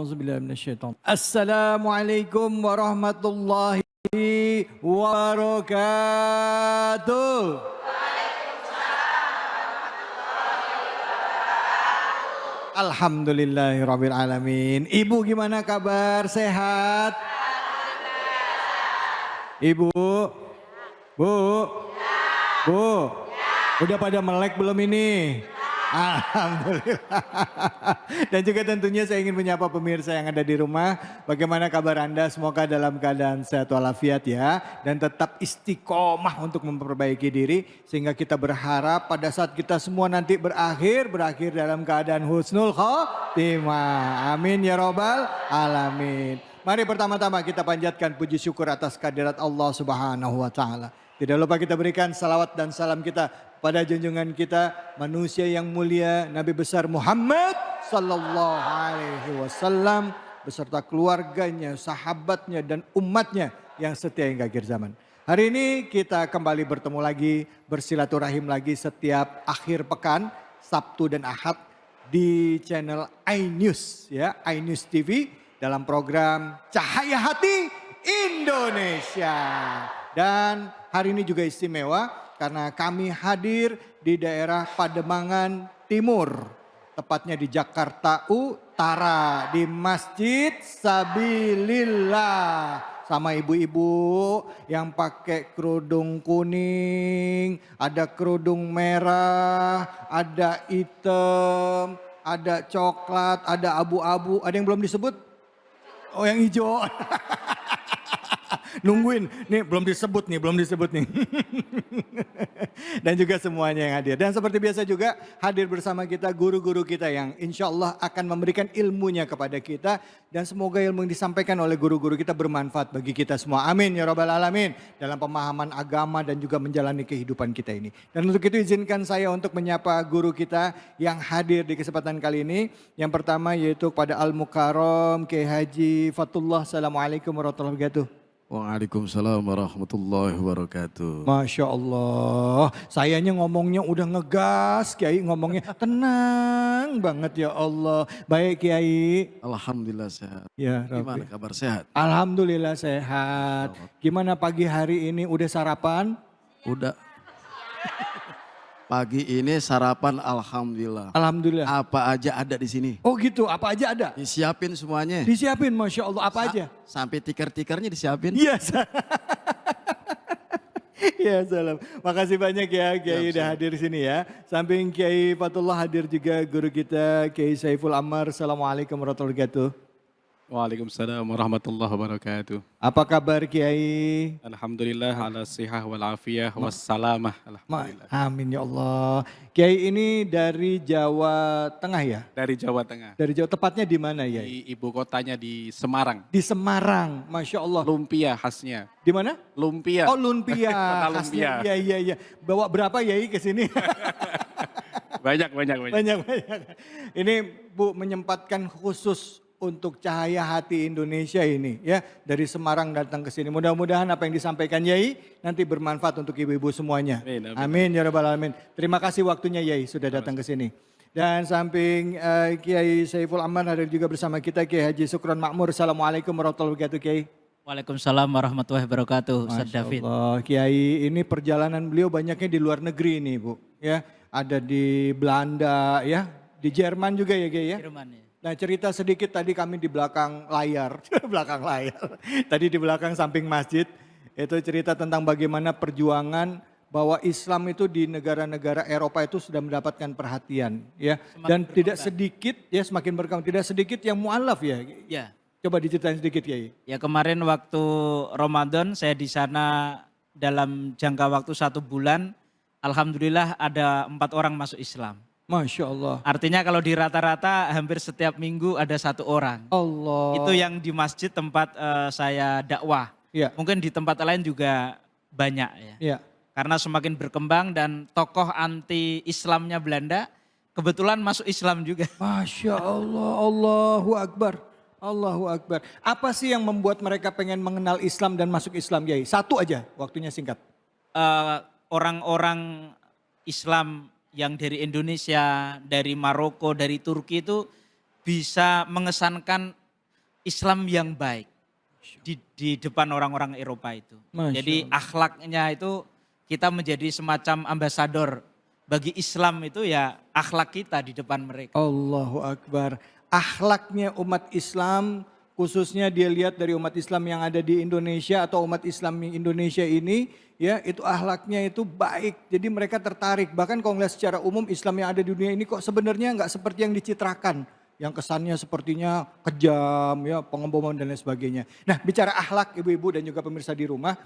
A'udzubillahi minasyaitonir. Assalamualaikum warahmatullahi wabarakatuh. Alhamdulillahirabbil alamin. Ibu gimana kabar? Sehat? Ibu? Bu? Bu? Udah pada melek belum ini? Alhamdulillah. Dan juga tentunya saya ingin menyapa pemirsa yang ada di rumah. Bagaimana kabar Anda? Semoga dalam keadaan sehat walafiat ya. Dan tetap istiqomah untuk memperbaiki diri. Sehingga kita berharap pada saat kita semua nanti berakhir dalam keadaan husnul khotimah. Amin ya robbal alamin. Mari pertama-tama kita panjatkan puji syukur atas kehadirat Allah Subhanahu wa taala. Tidak lupa kita berikan salawat dan salam kita pada junjungan kita manusia yang mulia Nabi besar Muhammad sallallahu alaihi wasallam beserta keluarganya, sahabatnya dan umatnya yang setia hingga akhir zaman. Hari ini kita kembali bertemu lagi, bersilaturahim lagi setiap akhir pekan, Sabtu dan Ahad di channel iNews ya, iNews TV dalam program Cahaya Hati Indonesia. Dan hari ini juga istimewa karena kami hadir di daerah Pademangan Timur. Tepatnya di Jakarta Utara di Masjid Sabilillah. Sama ibu-ibu yang pakai kerudung kuning, ada kerudung merah, ada hitam, ada coklat, ada abu-abu. Ada yang belum disebut? Oh yang hijau. Nungguin, nih belum disebut nih. Dan juga semuanya yang hadir. Dan seperti biasa juga hadir bersama kita guru-guru kita yang insya Allah akan memberikan ilmunya kepada kita. Dan semoga ilmu yang disampaikan oleh guru-guru kita bermanfaat bagi kita semua. Amin ya robbal alamin. Dalam pemahaman agama dan juga menjalani kehidupan kita ini. Dan untuk itu izinkan saya untuk menyapa guru kita yang hadir di kesempatan kali ini. Yang pertama yaitu pada Al-Mukarram Kiai Haji Fatullah. Assalamualaikum warahmatullahi wabarakatuh. Waalaikumsalam warahmatullahi wabarakatuh. Masya Allah, sayanya ngomongnya udah ngegas, Kiai ngomongnya tenang banget ya Allah. Baik Kiai. Alhamdulillah sehat. Ya, Gimana kabar sehat? Alhamdulillah sehat. Gimana pagi hari ini udah sarapan? Udah. Pagi ini sarapan alhamdulillah. Alhamdulillah. Apa aja ada di sini. Oh gitu, apa aja ada? Disiapin semuanya. Disiapin Masya Allah, apa aja? Sampai tikar-tikarnya disiapin. Iya. Ya salam. Makasih banyak ya Kiai udah hadir di sini ya. Samping Kiai Fatullah hadir juga guru kita Kiai Saiful Ammar. Assalamualaikum warahmatullahi wabarakatuh. Waalaikumsalam warahmatullahi wabarakatuh. Apa kabar Kiai? Alhamdulillah ala sihah wal afiyah wassalamah. Alhamdulillah. Amin ya Allah. Kiai ini dari Jawa Tengah ya? Dari Jawa Tengah. Dari Jawa, tepatnya di mana ya? Di ibu kotanya di Semarang. Di Semarang, Masya Allah. Lumpia khasnya. Di mana? Lumpia. Oh lumpia. Kota lumpia. Iya. Bawa berapa Yai ke sini? Banyak. Banyak. Ini Bu menyempatkan khusus untuk Cahaya Hati Indonesia ini ya, dari Semarang datang ke sini. Mudah-mudahan apa yang disampaikan Yai nanti bermanfaat untuk ibu-ibu semuanya. Amin ya rabbal alamin. Terima kasih waktunya Yai sudah datang ke sini. Dan samping Kiai Saiful Ammar hadir juga bersama kita Kiai Haji Sukron Makmur. Assalamualaikum warahmatullahi wabarakatuh Kiai. Waalaikumsalam warahmatullahi wabarakatuh Ustaz David. Allah, Kiai ini perjalanan beliau banyaknya di luar negeri nih Bu. Ya, ada di Belanda ya, di Jerman juga ya Kiai ya. Jerman ya. Nah cerita sedikit tadi kami di belakang layar, tadi di belakang samping masjid, itu cerita tentang bagaimana perjuangan bahwa Islam itu di negara-negara Eropa itu sudah mendapatkan perhatian ya. Dan tidak sedikit ya, semakin berkembang, tidak sedikit yang mu'alaf ya. Ya. Coba diceritain sedikit ya. Ya kemarin waktu Ramadan saya di sana dalam jangka waktu 1 bulan, alhamdulillah ada 4 orang masuk Islam. Masya Allah. Artinya kalau di rata-rata hampir setiap minggu ada 1 orang. Allah. Itu yang di masjid tempat saya dakwah. Ya. Mungkin di tempat lain juga banyak ya. Ya. Karena semakin berkembang dan tokoh anti Islamnya Belanda kebetulan masuk Islam juga. Masya Allah, Allahu Akbar. Allahu Akbar. Apa sih yang membuat mereka pengen mengenal Islam dan masuk Islam Yai? Satu aja, waktunya singkat. Orang-orang Islam yang dari Indonesia, dari Maroko, dari Turki itu bisa mengesankan Islam yang baik di depan orang-orang Eropa itu. Masya Jadi akhlaknya itu kita menjadi semacam ambasador bagi Islam itu ya akhlak kita di depan mereka. Allahu Akbar. Akhlaknya umat Islam, khususnya dia lihat dari umat Islam yang ada di Indonesia atau umat Islam di Indonesia ini, ya itu akhlaknya itu baik. Jadi mereka tertarik. Bahkan kalau ngeliat secara umum Islam yang ada di dunia ini kok sebenarnya nggak seperti yang dicitrakan. Yang kesannya sepertinya kejam, ya pengeboman dan lain sebagainya. Nah bicara akhlak ibu-ibu dan juga pemirsa di rumah,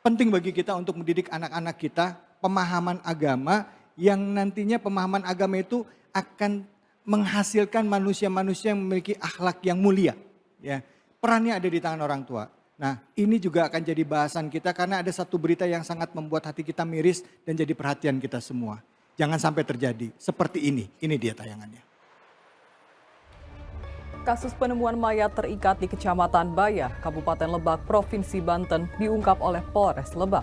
penting bagi kita untuk mendidik anak-anak kita pemahaman agama yang nantinya pemahaman agama itu akan menghasilkan manusia-manusia yang memiliki akhlak yang mulia. Ya, perannya ada di tangan orang tua. Nah ini juga akan jadi bahasan kita karena ada satu berita yang sangat membuat hati kita miris dan jadi perhatian kita semua. Jangan sampai terjadi seperti ini dia tayangannya. Kasus penemuan mayat terikat di Kecamatan Bayah, Kabupaten Lebak, Provinsi Banten diungkap oleh Polres Lebak.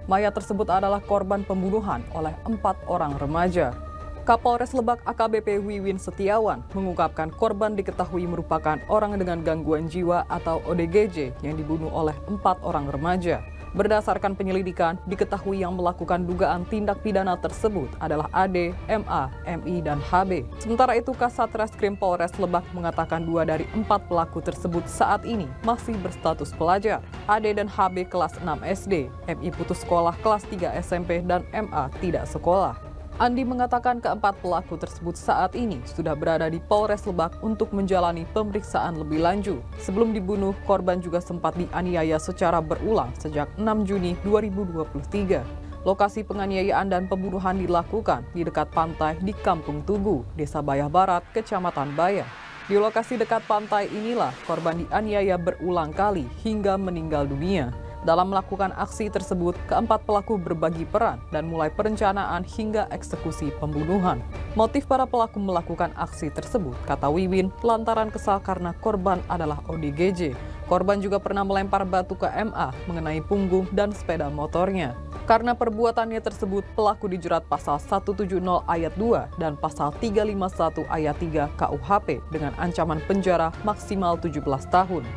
Mayat tersebut adalah korban pembunuhan oleh 4 orang remaja. Kapolres Lebak AKBP Wiwin Setiawan mengungkapkan korban diketahui merupakan orang dengan gangguan jiwa atau ODGJ yang dibunuh oleh 4 orang remaja. Berdasarkan penyelidikan, diketahui yang melakukan dugaan tindak pidana tersebut adalah AD, MA, MI, dan HB. Sementara itu, Kasat Reskrim Polres Lebak mengatakan 2 dari 4 pelaku tersebut saat ini masih berstatus pelajar. AD dan HB kelas 6 SD, MI putus sekolah kelas 3 SMP, dan MA tidak sekolah. Andi mengatakan keempat pelaku tersebut saat ini sudah berada di Polres Lebak untuk menjalani pemeriksaan lebih lanjut. Sebelum dibunuh, korban juga sempat dianiaya secara berulang sejak 6 Juni 2023. Lokasi penganiayaan dan pembunuhan dilakukan di dekat pantai di Kampung Tugu, Desa Bayah Barat, Kecamatan Bayah. Di lokasi dekat pantai inilah korban dianiaya berulang kali hingga meninggal dunia. Dalam melakukan aksi tersebut, keempat pelaku berbagi peran dan mulai perencanaan hingga eksekusi pembunuhan. Motif para pelaku melakukan aksi tersebut, kata Wiwin, lantaran kesal karena korban adalah ODGJ. Korban juga pernah melempar batu ke MA mengenai punggung dan sepeda motornya. Karena perbuatannya tersebut, pelaku dijerat pasal 170 ayat 2 dan pasal 351 ayat 3 KUHP dengan ancaman penjara maksimal 17 tahun.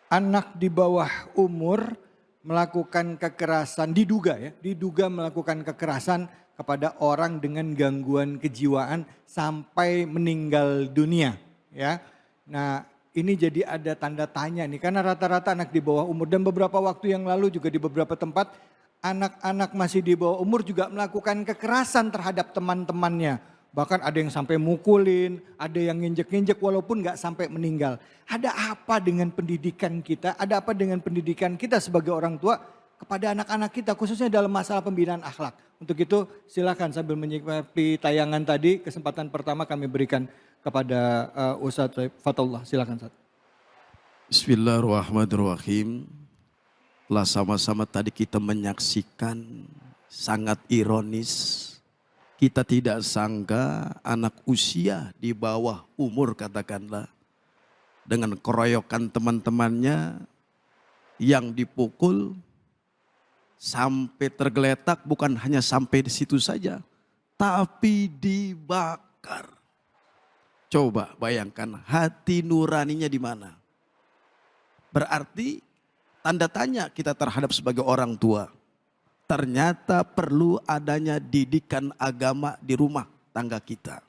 Anak di bawah umur melakukan kekerasan, diduga melakukan kekerasan kepada orang dengan gangguan kejiwaan sampai meninggal dunia. Ya, nah ini jadi ada tanda tanya nih karena rata-rata anak di bawah umur dan beberapa waktu yang lalu juga di beberapa tempat anak-anak masih di bawah umur juga melakukan kekerasan terhadap teman-temannya. Bahkan ada yang sampai mukulin, ada yang nginjek-nginjek walaupun gak sampai meninggal. Ada apa dengan pendidikan kita, ada apa dengan pendidikan kita sebagai orang tua kepada anak-anak kita khususnya dalam masalah pembinaan akhlak. Untuk itu silakan sambil menyikapi tayangan tadi, kesempatan pertama kami berikan kepada Ustadz Fatullah. Silakan Ustadz. Bismillahirrahmanirrahim. Telah sama-sama tadi kita menyaksikan sangat ironis. Kita tidak sangka anak usia di bawah umur katakanlah. Dengan keroyokan teman-temannya yang dipukul sampai tergeletak bukan hanya sampai di situ saja. Tapi dibakar. Coba bayangkan hati nuraninya di mana. Berarti tanda tanya kita terhadap sebagai orang tua. Ternyata perlu adanya didikan agama di rumah tangga kita.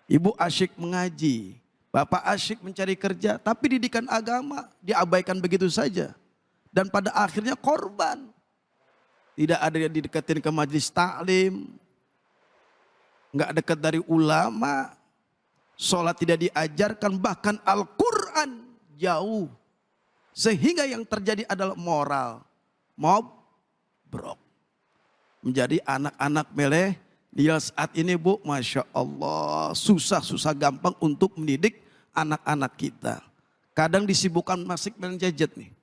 Ibu asyik mengaji, bapak asyik mencari kerja, tapi didikan agama diabaikan begitu saja. Dan pada akhirnya korban. Tidak ada yang didekatin ke majelis taklim, nggak dekat dari ulama, sholat tidak diajarkan, bahkan Al-Quran jauh. Sehingga yang terjadi adalah moral, brok. Menjadi anak-anak milenial saat ini Bu, Masya Allah, susah gampang untuk mendidik anak-anak kita. Kadang disibukkan masih main gadget nih.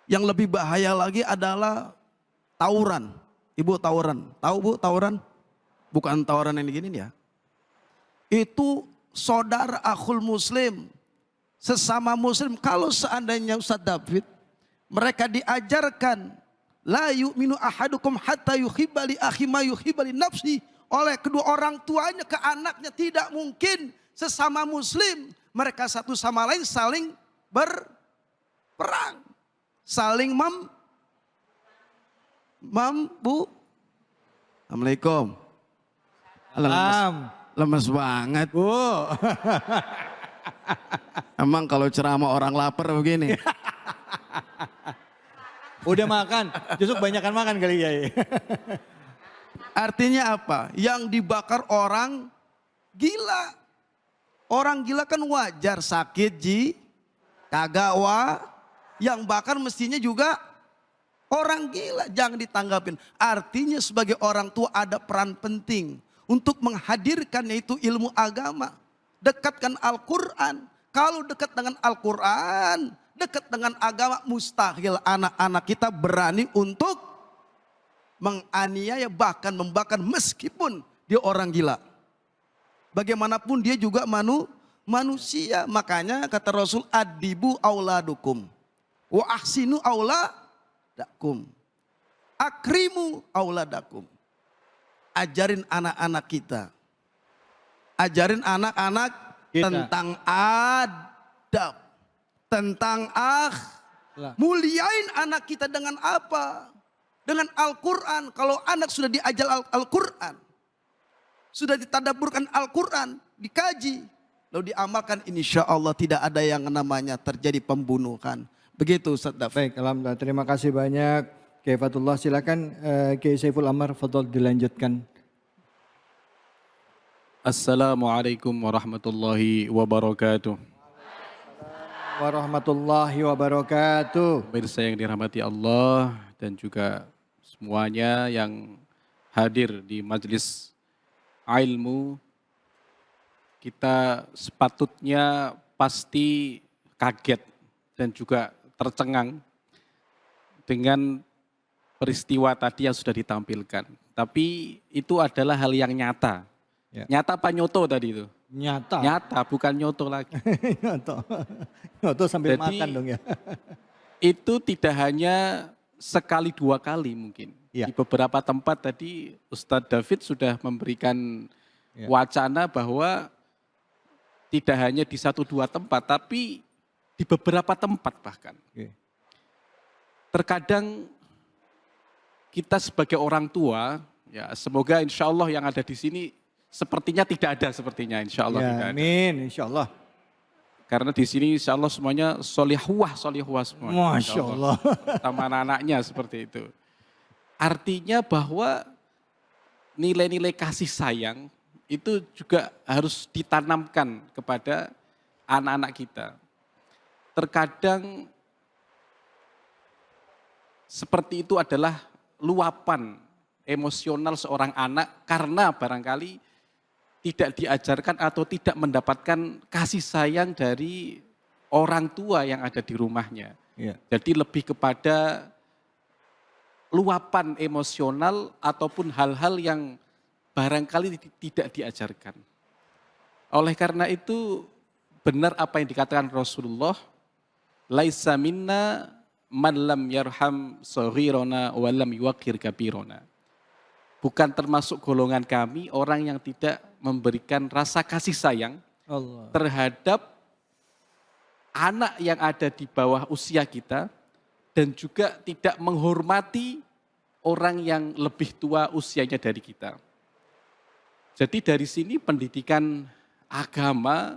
Yang lebih bahaya lagi adalah tawuran. Ibu tawuran, tahu Bu tawuran? Bukan tawuran yang gini ya. Itu saudara akhul muslim, sesama muslim. Kalau seandainya Ustadz David, mereka diajarkan la yu'minu ahadukum hatta yuhibba li akhi ma yuhibba li nafsi oleh kedua orang tuanya ke anaknya, tidak mungkin sesama muslim, mereka satu sama lain saling berperang, saling mampu. Assalamualaikum. Lemes banget. Bu. Emang kalau ceramah orang lapar begini. Udah makan, justru kebanyakan makan kali ya. Artinya apa? Yang dibakar orang gila. Orang gila kan wajar sakit kagak yang bakar mestinya juga orang gila, jangan ditanggapin. Artinya sebagai orang tua ada peran penting untuk menghadirkan yaitu ilmu agama. Dekatkan Al-Quran. Kalau dekat dengan Al-Quran, dekat dengan agama, mustahil anak-anak kita berani untuk menganiaya bahkan membakar meskipun dia orang gila. Bagaimanapun dia juga manusia. Makanya kata Rasul, adibu auladukum wa ahsinu auladakum. Akrimu auladakum. Ajarin anak-anak kita. Ajarin anak-anak tentang adab. Tentang muliain anak kita dengan apa? Dengan Al-Quran. Kalau anak sudah diajar Al-Quran, sudah ditadaburkan Al-Quran, dikaji, lalu diamalkan, insya Allah tidak ada yang namanya terjadi pembunuhan. Begitu Ustaz Daf. Baik, alhamdulillah. Terima kasih banyak Kiai Fatullah. Silakan Kiai Saiful Amar, fadhol dilanjutkan. Assalamualaikum warahmatullahi wabarakatuh. Warahmatullahi wabarakatuh. Pemirsa yang dirahmati Allah dan juga semuanya yang hadir di majelis ilmu, kita sepatutnya pasti kaget dan juga tercengang dengan peristiwa tadi yang sudah ditampilkan. Tapi itu adalah hal yang nyata. Ya. Nyata apa nyoto tadi itu? Nyata. Nyata, bukan nyoto lagi. Nyoto sambil Jadi, makan dong ya. Itu tidak hanya sekali dua kali mungkin. Ya. Di beberapa tempat tadi Ustadz David sudah memberikan wacana bahwa tidak hanya di satu dua tempat, tapi di beberapa tempat bahkan. Oke. Terkadang kita sebagai orang tua, ya semoga insya Allah yang ada di sini sepertinya tidak ada sepertinya, insya Allah Ya, tidak ada. amin, insya Allah. Karena di sini insya Allah semuanya solihwah semua. Masya Allah. Sama anak-anaknya seperti itu. Artinya bahwa nilai-nilai kasih sayang itu juga harus ditanamkan kepada anak-anak kita. Terkadang seperti itu adalah luapan emosional seorang anak karena barangkali tidak diajarkan atau tidak mendapatkan kasih sayang dari orang tua yang ada di rumahnya. Ya. Jadi lebih kepada luapan emosional ataupun hal-hal yang barangkali tidak diajarkan. Oleh karena itu benar apa yang dikatakan Rasulullah, laisa minna man lam yarham saghirana wa lam yuwaqqir kabirana. Bukan termasuk golongan kami orang yang tidak memberikan rasa kasih sayang Allah. terhadap anak yang ada di bawah usia kita dan juga tidak menghormati orang yang lebih tua usianya dari kita. Jadi dari sini pendidikan agama,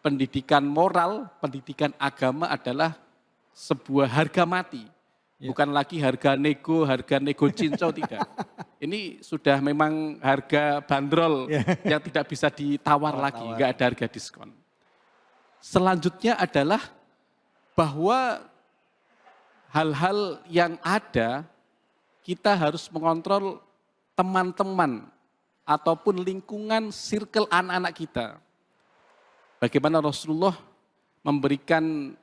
pendidikan moral, pendidikan agama adalah sebuah harga mati. Bukan lagi harga nego cincau, tidak. Ini sudah memang harga bandrol yang tidak bisa ditawar lagi, enggak ada harga diskon. Selanjutnya adalah bahwa hal-hal yang ada, kita harus mengontrol teman-teman ataupun lingkungan circle anak-anak kita. Bagaimana Rasulullah memberikan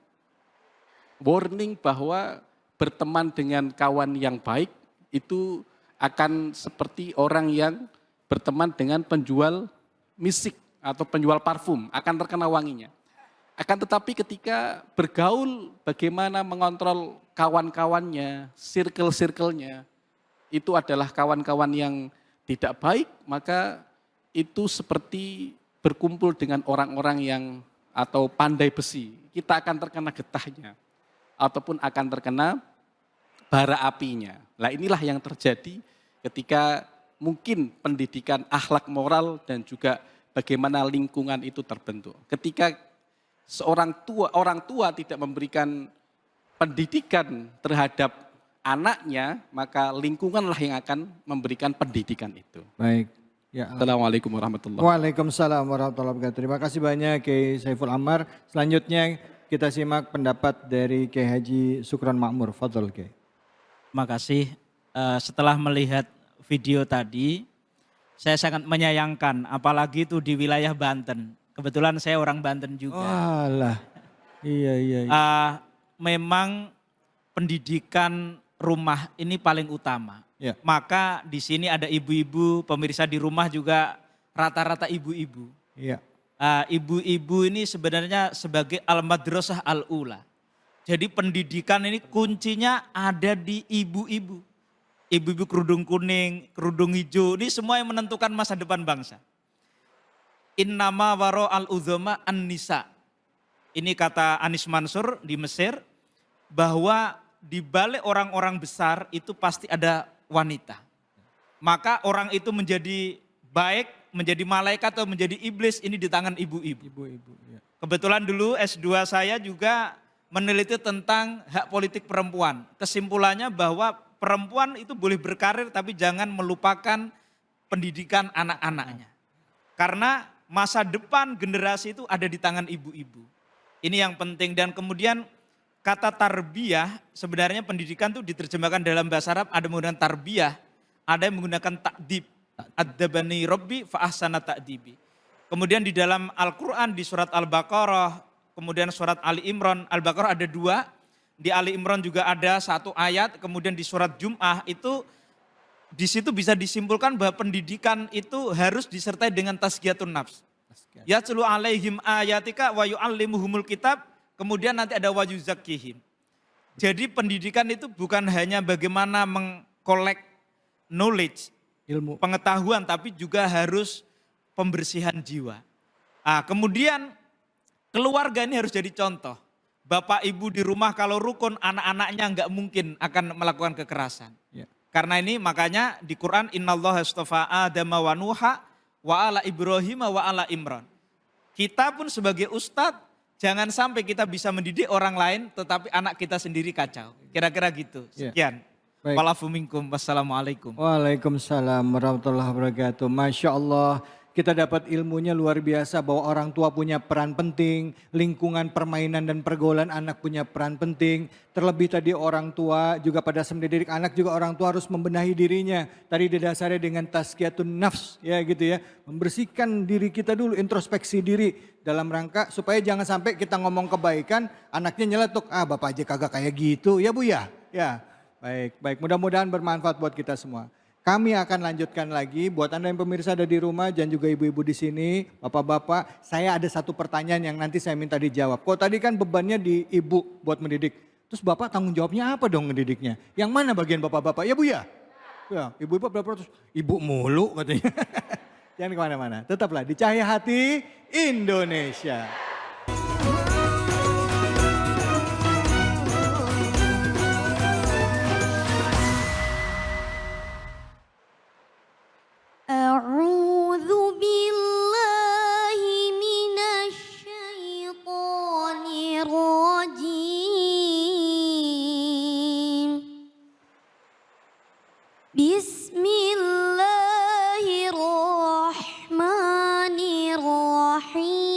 warning bahwa berteman dengan kawan yang baik itu akan seperti orang yang berteman dengan penjual misik atau penjual parfum, akan terkena wanginya. Akan tetapi ketika bergaul bagaimana mengontrol kawan-kawannya, circle-circle-nya, itu adalah kawan-kawan yang tidak baik, maka itu seperti berkumpul dengan orang-orang yang atau pandai besi, kita akan terkena getahnya ataupun akan terkena bara apinya. Nah inilah yang terjadi ketika mungkin pendidikan akhlak moral dan juga bagaimana lingkungan itu terbentuk. Ketika orang tua tidak memberikan pendidikan terhadap anaknya, maka lingkunganlah yang akan memberikan pendidikan itu. Baik. Ya. Assalamualaikum warahmatullahi wabarakatuh. Waalaikumsalam warahmatullahi wabarakatuh. Terima kasih banyak Kiai Saiful Ammar. Selanjutnya kita simak pendapat dari Kiai Haji Sukron Makmur. Fadhol Kiai. Terima kasih. Setelah melihat video tadi, saya sangat menyayangkan, apalagi itu di wilayah Banten. Kebetulan saya orang Banten juga. Walah. Iya. Memang pendidikan rumah ini paling utama. Ya. Maka di sini ada ibu-ibu, pemirsa di rumah juga rata-rata ibu-ibu. Iya. Ibu-ibu ini sebenarnya sebagai al-madrasah al-ula. Jadi pendidikan ini kuncinya ada di ibu-ibu. Ibu-ibu kerudung kuning, kerudung hijau, ini semua yang menentukan masa depan bangsa. Innama waro al-udhama an-nisa. Ini kata Anis Mansur di Mesir, bahwa di balik orang-orang besar itu pasti ada wanita. Maka orang itu menjadi baik, menjadi malaikat atau menjadi iblis ini di tangan ibu-ibu. Ibu-ibu. Ya. Kebetulan dulu S2 saya juga meneliti tentang hak politik perempuan. Kesimpulannya bahwa perempuan itu boleh berkarir tapi jangan melupakan pendidikan anak-anaknya. Karena masa depan generasi itu ada di tangan ibu-ibu. Ini yang penting dan kemudian kata tarbiyah sebenarnya pendidikan itu diterjemahkan dalam bahasa Arab ada menggunakan tarbiyah, ada yang menggunakan ta'dib. Adzabani Rabbi fa ahsana ta'dibi. Kemudian di dalam Al-Quran di surat Al-Baqarah, kemudian surat Ali Imran, Al-Baqarah ada 2, di Ali Imran juga ada 1 ayat, kemudian di surat Jum'ah itu di situ bisa disimpulkan bahwa pendidikan itu harus disertai dengan tazkiyatun nafs. Yatlu alaihim ayatika wa yu'allimuhumul kitab, kemudian nanti ada wa yuzakkihim. Jadi pendidikan itu bukan hanya bagaimana mengkolek knowledge, Ilmu. pengetahuan, tapi juga harus pembersihan jiwa. Kemudian keluarga ini harus jadi contoh. Bapak ibu di rumah kalau rukun, anak-anaknya nggak mungkin akan melakukan kekerasan. Ya. Karena ini makanya di Quran innallaha astafa Adama wa Nuha wa ala Ibrahim wa ala Imran. Kita pun sebagai ustadz jangan sampai kita bisa mendidik orang lain tetapi anak kita sendiri kacau. Kira-kira gitu. Ya. Sekian. Baik. Walafu minkum. Wassalamualaikum. Waalaikumsalam warahmatullahi wabarakatuh. Masya Allah, kita dapat ilmunya luar biasa bahwa orang tua punya peran penting, lingkungan permainan dan pergaulan anak punya peran penting. Terlebih tadi orang tua juga pada mendidik anak juga orang tua harus membenahi dirinya. Tadi didasari dengan tazkiyatun nafs ya gitu ya. Membersihkan diri kita dulu, introspeksi diri dalam rangka supaya jangan sampai kita ngomong kebaikan, anaknya nyeletuk, bapak aja kagak kayak gitu ya bu ya. Ya. Baik. Mudah-mudahan bermanfaat buat kita semua. Kami akan lanjutkan lagi buat Anda yang pemirsa ada di rumah dan juga ibu-ibu di sini, bapak-bapak, saya ada satu pertanyaan yang nanti saya minta dijawab. Kok tadi kan bebannya di ibu buat mendidik. Terus bapak tanggung jawabnya apa dong ngedidiknya? Yang mana bagian bapak-bapak? Ya bu ya? Ya, ibu-ibu berapa terus? Ibu mulu katanya. Jangan kemana-mana, tetaplah di Cahaya Hati Indonesia. أعوذ بالله من الشيطان الرجيم بسم الله الرحمن الرحيم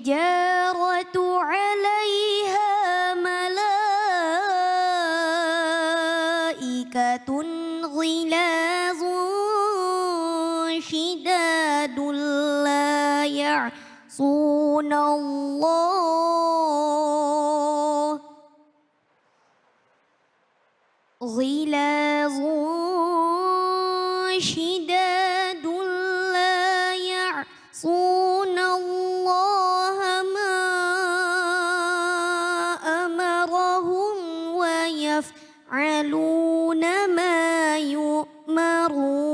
الحجارة عليها ملائكة غلاظ شداد لا يعصون الله غلاظ شداد لا يعصون الله ما أمرهم ويفعلون ما يؤمرون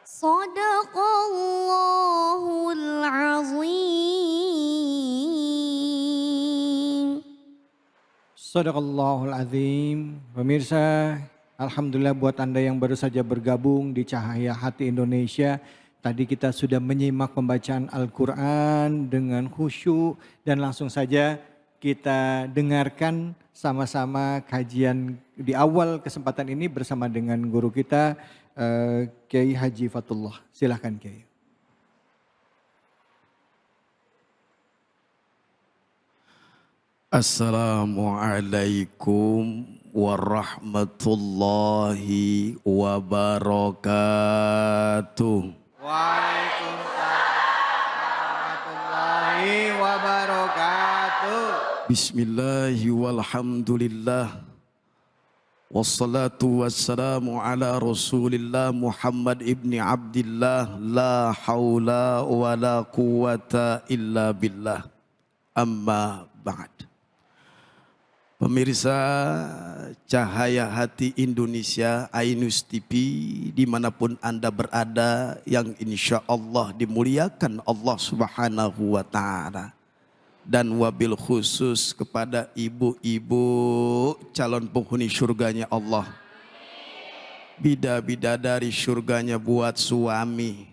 صدق الله العظيم. Sadaqallahul azim. Pemirsa, alhamdulillah buat Anda yang baru saja bergabung di Cahaya Hati Indonesia. Tadi kita sudah menyimak pembacaan Al-Quran dengan khusyuk dan langsung saja kita dengarkan sama-sama kajian di awal kesempatan ini bersama dengan guru kita Kiai Haji Fatullah. Silahkan Kiai. Assalamualaikum warahmatullahi wabarakatuh. Waalaikumsalam warahmatullahi wabarakatuh. Bismillahi walhamdulillah. Wassalatu wassalamu ala rasulillah Muhammad ibni Abdillah. La hawla wa la quwata illa billah. Amma ba'd. Pemirsa Cahaya Hati Indonesia, Ainus TV, dimanapun Anda berada, yang insya Allah dimuliakan Allah Subhanahu wa Ta'ala. Dan wabil khusus kepada ibu-ibu calon penghuni surganya Allah. Bida-bidadari surganya buat suami.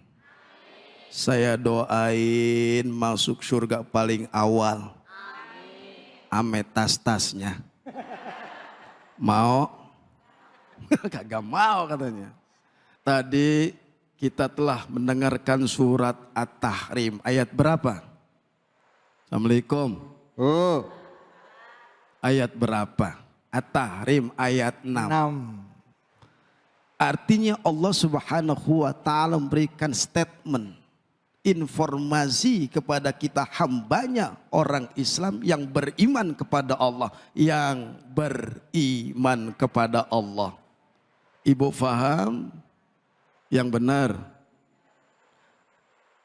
Saya doain masuk surga paling awal. Ame tas-tasnya. Mau? Kagak mau katanya. Tadi kita telah mendengarkan surat At-Tahrim. Ayat berapa? Assalamualaikum. Oh, Ayat berapa? At-Tahrim ayat 6. 6. Artinya Allah Subhanahu wa Ta'ala memberikan statement, informasi kepada kita hambanya orang Islam yang beriman kepada Allah. Yang beriman kepada Allah. Ibu faham? Yang benar.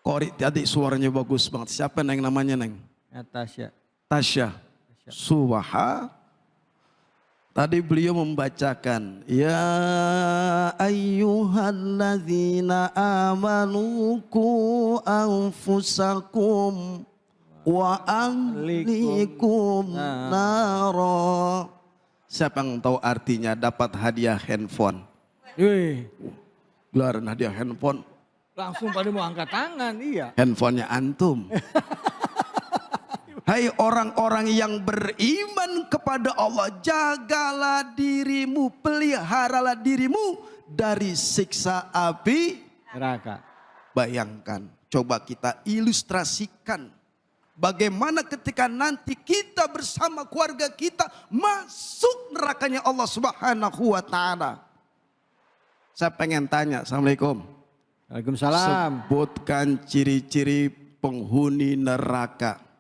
Kori tadi suaranya bagus banget. Siapa neng namanya neng? Natasha. Tasya. Subha. Tadi beliau membacakan, ya ayyuhalladzina amanu qu anfusakum wa ahlikum nara. Siapa yang tahu artinya dapat hadiah handphone? Wih, Gelaran hadiah handphone. langsung pada mau angkat tangan, iya. Handphonenya antum. Hai orang-orang yang beriman kepada Allah, jagalah dirimu, peliharalah dirimu dari siksa api Neraka. Bayangkan, coba kita ilustrasikan bagaimana ketika nanti kita bersama keluarga kita masuk nerakanya Allah Subhanahu wa Ta'ala. Saya pengen tanya, Assalamualaikum. Waalaikumsalam. Sebutkan ciri-ciri penghuni neraka.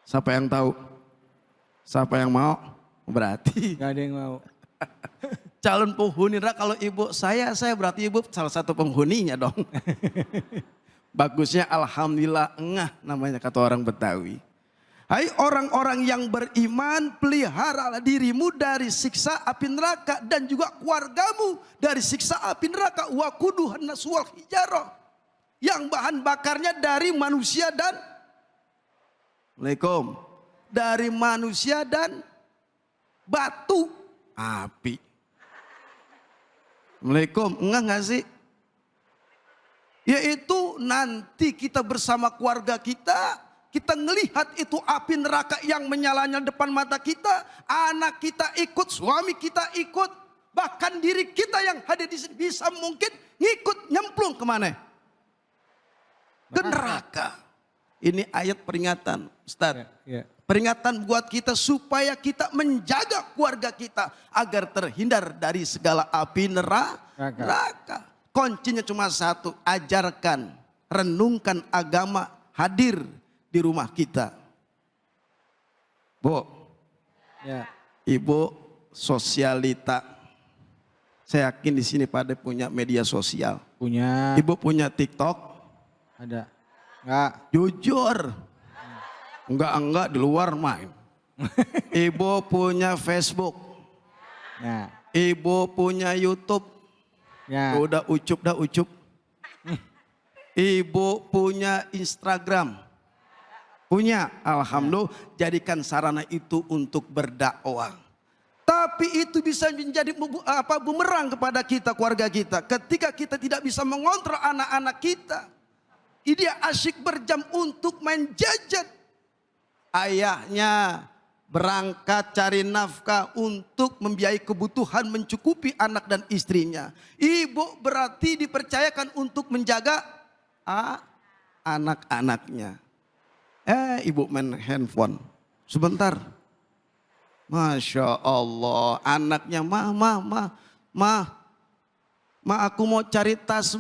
Siapa yang tahu? Siapa yang mau? Berarti Gak ada yang mau. calon penghuni neraka. Kalau ibu saya berarti ibu salah satu penghuninya dong. Bagusnya alhamdulillah engah namanya kata orang Betawi. Hai orang-orang yang beriman, peliharalah dirimu dari siksa api neraka dan juga keluargamu dari siksa api neraka. Wa quduhan nas wal hijarah. Yang bahan bakarnya dari manusia dan Assalamualaikum. Dari manusia dan batu api. Assalamualaikum. Enggak nggak sih? Yaitu nanti kita bersama keluarga kita ngelihat itu api neraka yang menyalanya depan mata kita, anak kita ikut, suami kita ikut, bahkan diri kita yang hadir di sini bisa mungkin ngikut nyemplung kemana? ke neraka. Ini ayat peringatan, Ustaz. Ya. Peringatan buat kita supaya kita menjaga keluarga kita agar terhindar dari segala api neraka. Kuncinya cuma satu, ajarkan, renungkan agama hadir di rumah kita. Bu, Ya. Ibu sosialita. Saya yakin di sini pada punya media sosial. Punya. Ibu punya TikTok? Ada. Enggak. Jujur. Enggak di luar main. Ibu punya Facebook. Ya. Ibu punya YouTube. Ya. Udah ucup. Ibu punya Instagram. Punya. Alhamdulillah, jadikan sarana itu untuk berdakwah. Tapi itu bisa menjadi bumerang kepada kita, keluarga kita. Ketika kita tidak bisa mengontrol anak-anak kita. Dia asyik berjam untuk main gadget. Ayahnya berangkat cari nafkah untuk membiayai kebutuhan mencukupi anak dan istrinya. Ibu berarti dipercayakan untuk menjaga anak-anaknya. Ibu main handphone. Sebentar. Masya Allah. Anaknya, aku mau cari tas,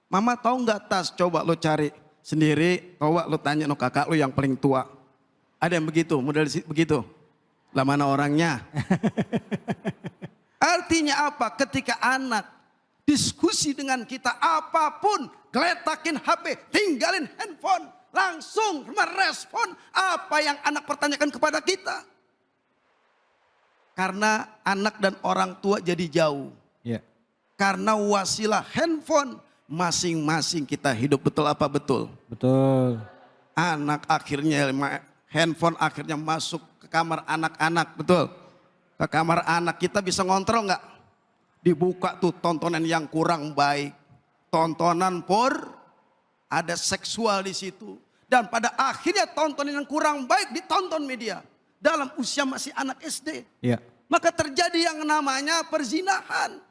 Mama tahu nggak tas? Coba lo cari sendiri. Coba lo tanya no kakak lo yang paling tua. Ada yang begitu, model begitu. Lah mana orangnya? Artinya apa? Ketika anak diskusi dengan kita apapun, geletakin HP, tinggalin handphone, langsung merespon apa yang anak pertanyakan kepada kita. Karena anak dan orang tua jadi jauh. Ya. Karena wasilah handphone masing-masing kita hidup, betul apa betul? Betul. Anak akhirnya handphone akhirnya masuk ke kamar anak-anak, betul? Ke kamar anak kita bisa ngontrol nggak? Dibuka tuh tontonan yang kurang baik, tontonan ada seksual di situ, dan pada akhirnya tontonan yang kurang baik ditonton media dalam usia masih anak SD. Ya. Maka terjadi yang namanya perzinahan.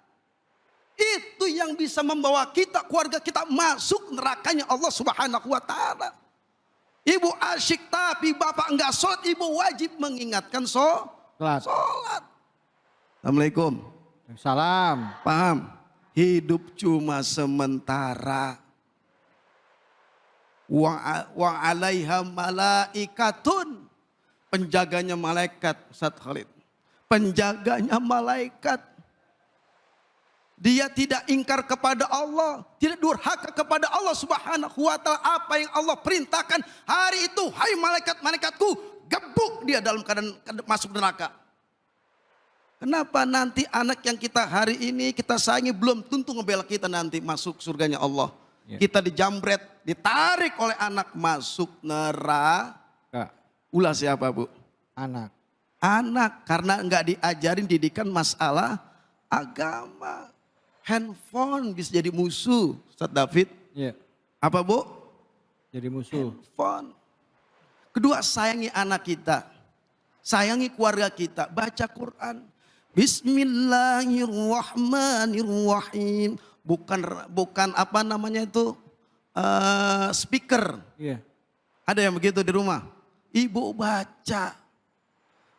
Itu yang bisa membawa kita, keluarga kita masuk nerakanya Allah Subhanahu wa taala. Ibu asyik tapi bapak enggak sholat, ibu wajib mengingatkan sholat. Assalamualaikum. Salam. Paham? Hidup cuma sementara. Wa alaiha malaikatun. Penjaganya malaikat, Ustaz Khalid. Penjaganya malaikat. Dia tidak ingkar kepada Allah, tidak durhaka kepada Allah Subhanahu wa taala. Apa yang Allah perintahkan hari itu, hai malaikat-malaikatku, gebuk dia dalam keadaan masuk neraka. Kenapa nanti anak yang kita hari ini kita sayangi belum tentu ngebela kita nanti masuk surganya Allah. Ya. Kita dijambret, ditarik oleh anak masuk neraka. Ulah siapa, Bu? Anak. Anak, karena enggak diajarin didikan masalah agama. Handphone bisa jadi musuh, Ustaz David. Ya. Apa, Bu? Jadi musuh. Handphone. Kedua, sayangi anak kita. Sayangi keluarga kita. Baca Quran. Bismillahirrahmanirrahim. Bukan apa namanya itu, speaker. Iya. Ada yang begitu di rumah? Ibu baca.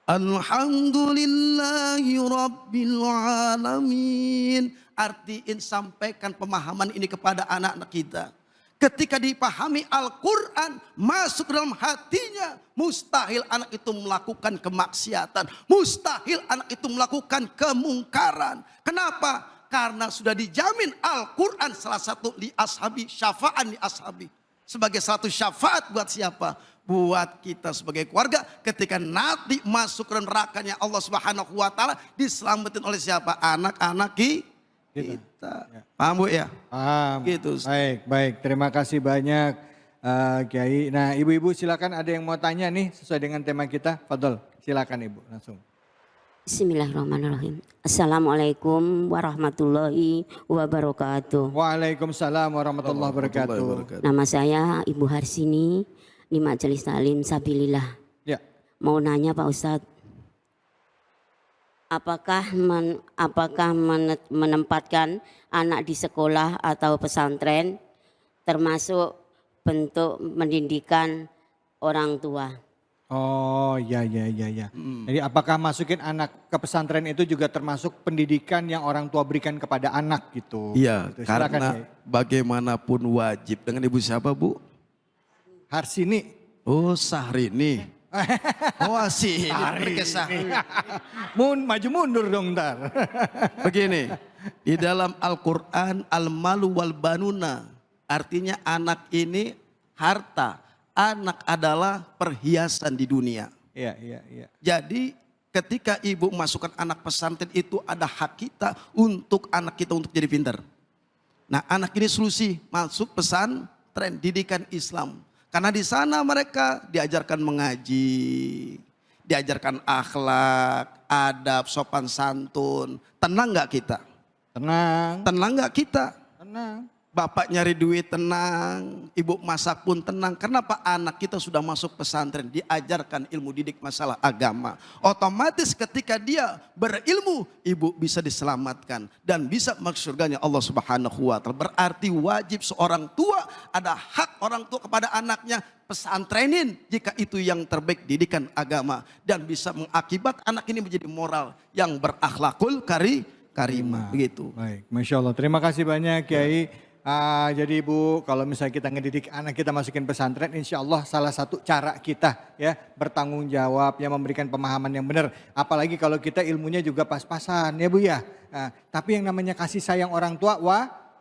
Alhamdulillahi Rabbil Alamin. Artiin, sampaikan pemahaman ini kepada anak-anak kita. Ketika dipahami Al-Quran, masuk dalam hatinya, mustahil anak itu melakukan kemaksiatan. Mustahil anak itu melakukan kemungkaran. Kenapa? Karena sudah dijamin Al-Quran salah satu li ashabi, syafa'an li ashabi. Sebagai satu syafaat buat siapa? Buat kita sebagai keluarga ketika nanti masuk ke nerakanya Allah Subhanahu wa taala, diselamatin oleh siapa? Anak-anak kita. Ya. Paham, Bu ya? Paham. Gitu. Baik. Terima kasih banyak Kiai. Nah, ibu-ibu silakan, ada yang mau tanya nih sesuai dengan tema kita. Fadol, silakan Ibu langsung. Bismillahirrahmanirrahim. Assalamualaikum warahmatullahi wabarakatuh. Waalaikumsalam warahmatullahi wabarakatuh. Nama saya Ibu Harsini di Majelis Taklim Sabilillah. Ya. Mau nanya Pak Ustadz, apakah menempatkan anak di sekolah atau pesantren termasuk bentuk pendidikan orang tua. Oh ya ya ya ya. Jadi apakah masukin anak ke pesantren itu juga termasuk pendidikan yang orang tua berikan kepada anak gitu? Iya, Gitu. Silakan, karena Kiai. bagaimanapun wajib. Dengan ibu siapa Bu? Harsini. Oh Sahrini. Oh asih, berkesah. Maju mundur dong ntar. Begini, di dalam Al-Quran al-malu wal banuna, artinya anak ini harta, anak adalah perhiasan di dunia. Iya iya iya. Jadi ketika ibu masukkan anak pesantren itu ada hak kita untuk anak kita untuk jadi pintar. Nah anak ini solusi masuk pesantren didikan Islam. Karena di sana mereka diajarkan mengaji, diajarkan akhlak, adab, sopan santun. Tenang nggak kita? Tenang. Tenang nggak kita? Tenang. Bapak nyari duit tenang, ibu masak pun tenang. Kenapa anak kita sudah masuk pesantren, diajarkan ilmu didik masalah agama. Otomatis ketika dia berilmu, ibu bisa diselamatkan dan bisa masuk surganya Allah Subhanahu wa taala. Berarti wajib seorang tua, ada hak orang tua kepada anaknya, pesantrenin jika itu yang terbaik didikan agama dan bisa mengakibat anak ini menjadi moral yang berakhlakul karimah. Begitu. Baik, Masya Allah. Terima kasih banyak Kiai. Jadi Ibu, kalau misalnya kita ngedidik anak kita masukin pesantren, insya Allah salah satu cara kita ya bertanggung jawab, ya memberikan pemahaman yang benar. Apalagi kalau kita ilmunya juga pas-pasan ya Bu ya. Tapi yang namanya kasih sayang orang tua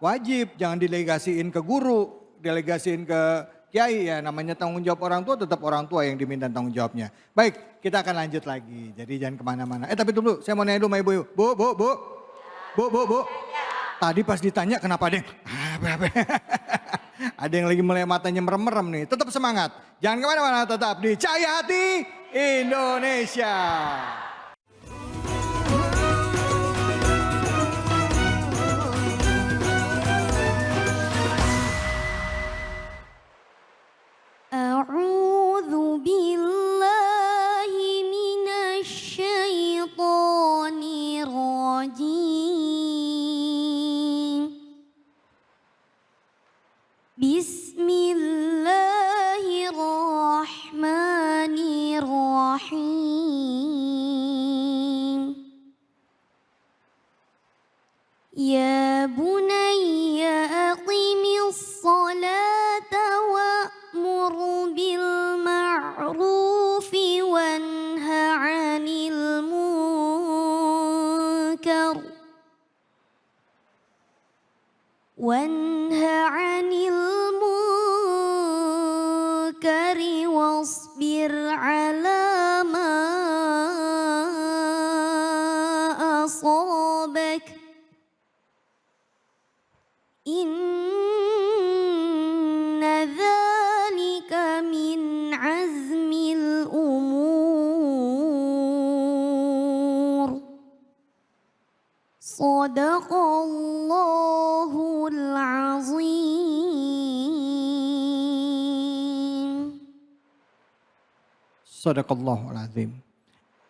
wajib, jangan delegasiin ke guru, delegasiin ke kiai ya. Namanya tanggung jawab orang tua, tetap orang tua yang diminta tanggung jawabnya. Baik, kita akan lanjut lagi. Jadi jangan kemana-mana. Tapi tunggu, saya mau nanya dulu sama Ibu. Bu. Tadi pas ditanya kenapa ada yang ada yang lagi mulai matanya merem-merem nih. Tetap semangat. Jangan kemana-mana, tetap di Cahaya Hati Indonesia. أعوذ بالله من الشيطان الرجيم بسم الله الرحمن الرحيم يا بني أقم الصلاة وأمر بالمعروف وانه عن المنكر واصبر على ما أصابك إن ذلك من عزم الأمور صدق الله العظيم. Sadaqallahul azim.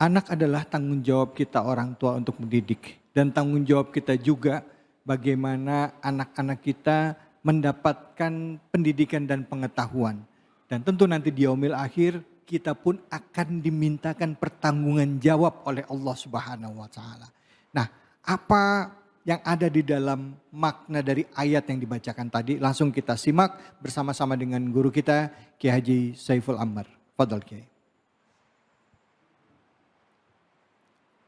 Anak adalah tanggung jawab kita orang tua untuk mendidik. Dan tanggung jawab kita juga bagaimana anak-anak kita mendapatkan pendidikan dan pengetahuan. Dan tentu nanti di yaumil akhir kita pun akan dimintakan pertanggungan jawab oleh Allah Subhanahu wa taala. Nah, apa yang ada di dalam makna dari ayat yang dibacakan tadi? Langsung kita simak bersama-sama dengan guru kita Kiai Haji Saiful Ammar. Fadhal Kiai.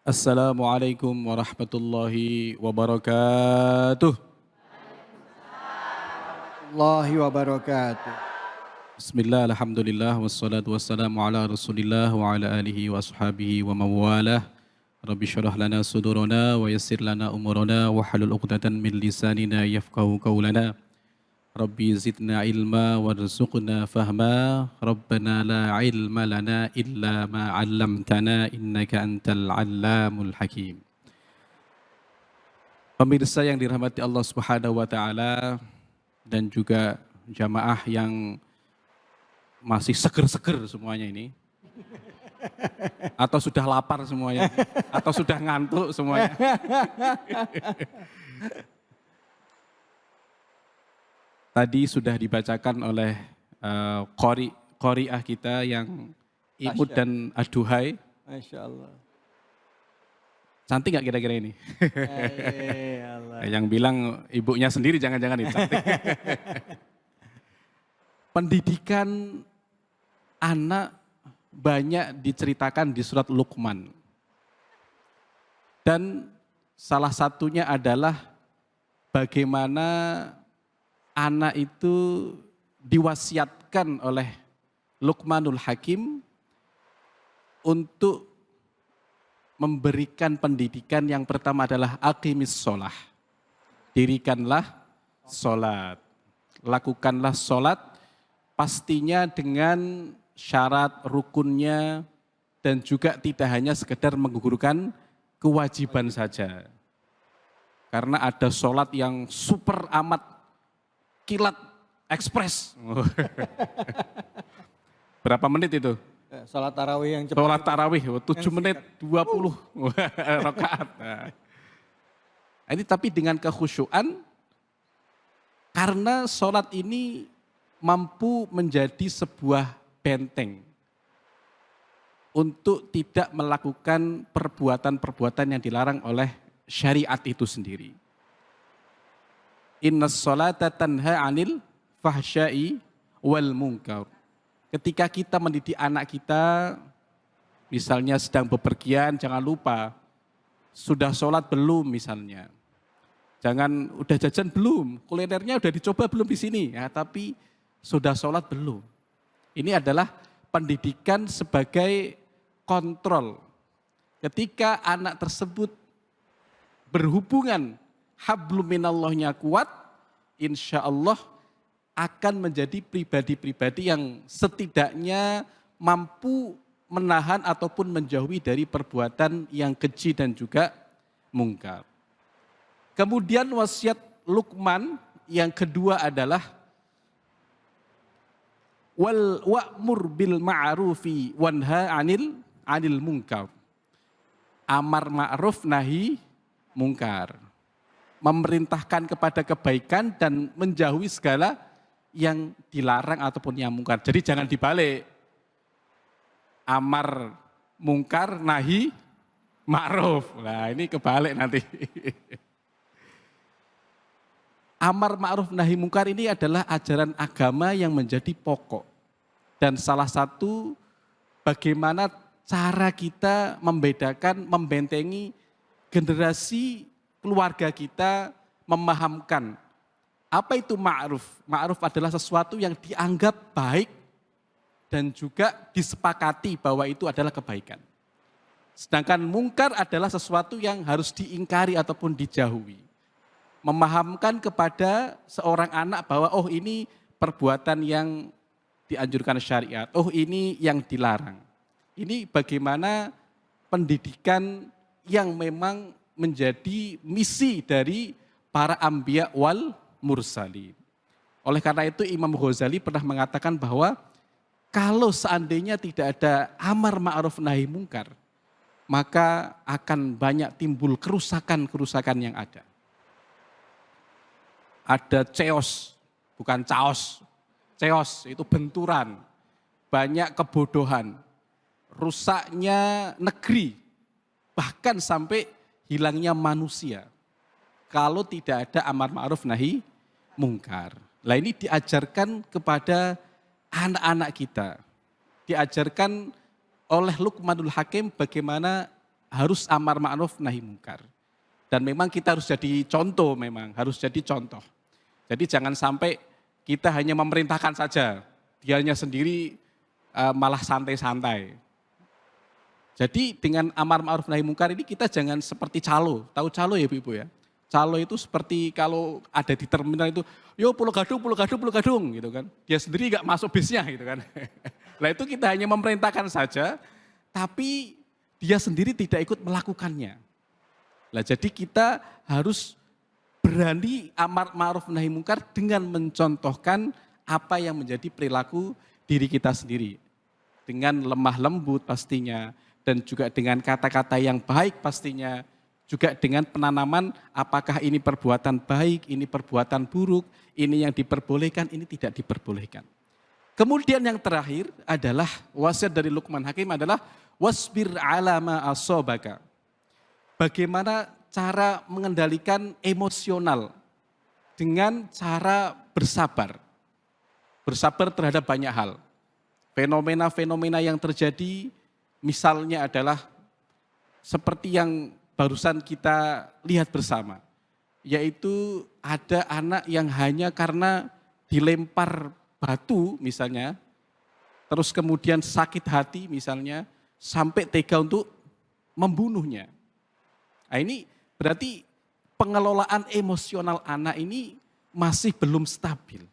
Assalamualaikum warahmatullahi wabarakatuh. Allahi wabarakatuh. Bismillah, alhamdulillah, wassalatu wassalamu ala rasulillah wa ala alihi wa ashabihi wa mawalah. Rabbi syurah lana sudurana wa yassir lana umurana wa halul uqdatan min lisanina yafqahu qawlana. Rabbi zidna ilma warzuqna fahma. Rabbana la ilma lana illa ma 'allamtana innaka antal 'allamul hakim. Pemirsa yang dirahmati Allah Subhanahu wa taala dan juga jamaah yang masih seger-seger semuanya ini. Atau sudah lapar semuanya, atau sudah ngantuk semuanya. Tadi sudah dibacakan oleh qori'ah kita yang imut dan aduhai. Masya Allah. Cantik nggak kira-kira ini? Allah. Yang bilang ibunya sendiri jangan-jangan itu cantik. Pendidikan anak banyak diceritakan di surat Luqman. Dan salah satunya adalah bagaimana anak itu diwasiatkan oleh Luqmanul Hakim untuk memberikan pendidikan yang pertama adalah aqimis sholah. Dirikanlah sholat. Lakukanlah sholat pastinya dengan syarat rukunnya dan juga tidak hanya sekedar menggugurkan kewajiban saja. Karena ada sholat yang super amat kilat ekspres. Berapa menit itu? Salat tarawih yang cepat. Sholat tarawih 7 menit 20 rakaat. Nah, ini tapi dengan kekhusyuan karena sholat ini mampu menjadi sebuah benteng untuk tidak melakukan perbuatan-perbuatan yang dilarang oleh syariat itu sendiri. Innas sholata tanha 'anil fahsya'i wal munkar. Ketika kita mendidik anak kita, misalnya sedang bepergian, jangan lupa, sudah sholat belum misalnya. Jangan, udah jajan belum, kulinernya udah dicoba belum di sini, ya, tapi sudah sholat belum. Ini adalah pendidikan sebagai kontrol. Ketika anak tersebut berhubungan hablum minallahnya kuat, insya Allah akan menjadi pribadi-pribadi yang setidaknya mampu menahan ataupun menjauhi dari perbuatan yang keji dan juga mungkar. Kemudian wasiat Luqman yang kedua adalah wa'mur bil ma'rufi wanha 'anil munkar. Amar ma'ruf nahi mungkar. Memerintahkan kepada kebaikan dan menjauhi segala yang dilarang ataupun yang mungkar. Jadi jangan dibalik. Amar mungkar, nahi ma'ruf. Nah ini kebalik nanti. Amar ma'ruf nahi mungkar ini adalah ajaran agama yang menjadi pokok. Dan salah satu bagaimana cara kita membedakan, membentengi generasi keluarga kita memahamkan apa itu ma'ruf? Ma'ruf adalah sesuatu yang dianggap baik dan juga disepakati bahwa itu adalah kebaikan. Sedangkan mungkar adalah sesuatu yang harus diingkari ataupun dijauhi. Memahamkan kepada seorang anak bahwa oh ini perbuatan yang dianjurkan syariat, oh ini yang dilarang. Ini bagaimana pendidikan yang memang menjadi misi dari para anbiya wal mursalin. Oleh karena itu Imam Ghazali pernah mengatakan bahwa kalau seandainya tidak ada amar ma'ruf nahi mungkar, maka akan banyak timbul kerusakan-kerusakan yang ada. Ada chaos, bukan chaos. Chaos itu benturan, banyak kebodohan, rusaknya negeri, bahkan sampai hilangnya manusia. Kalau tidak ada amar ma'ruf nahi mungkar. Nah ini diajarkan kepada anak-anak kita. Diajarkan oleh Luqmanul Hakim bagaimana harus amar ma'ruf nahi mungkar. Dan memang kita harus jadi contoh memang, harus jadi contoh. Jadi jangan sampai kita hanya memerintahkan saja, dianya sendiri malah santai-santai. Jadi dengan amar ma'ruf nahi mungkar ini kita jangan seperti calo. Tahu calo ya Ibu ya? Calo itu seperti kalau ada di terminal itu, yo pulau gadung gitu kan. Dia sendiri gak masuk bisnya gitu kan. Nah itu kita hanya memerintahkan saja, tapi dia sendiri tidak ikut melakukannya. Nah jadi kita harus berani amar ma'ruf nahi mungkar dengan mencontohkan apa yang menjadi perilaku diri kita sendiri. Dengan lemah lembut pastinya, dan juga dengan kata-kata yang baik pastinya, juga dengan penanaman apakah ini perbuatan baik, ini perbuatan buruk, ini yang diperbolehkan, ini tidak diperbolehkan. Kemudian yang terakhir adalah wasiat dari Luqman Hakim adalah wasbir ala ma asobaka. Bagaimana cara mengendalikan emosional dengan cara bersabar. Bersabar terhadap banyak hal. Fenomena-fenomena yang terjadi misalnya adalah seperti yang barusan kita lihat bersama. Yaitu ada anak yang hanya karena dilempar batu misalnya, terus kemudian sakit hati misalnya, sampai tega untuk membunuhnya. Nah ini berarti pengelolaan emosional anak ini masih belum stabil.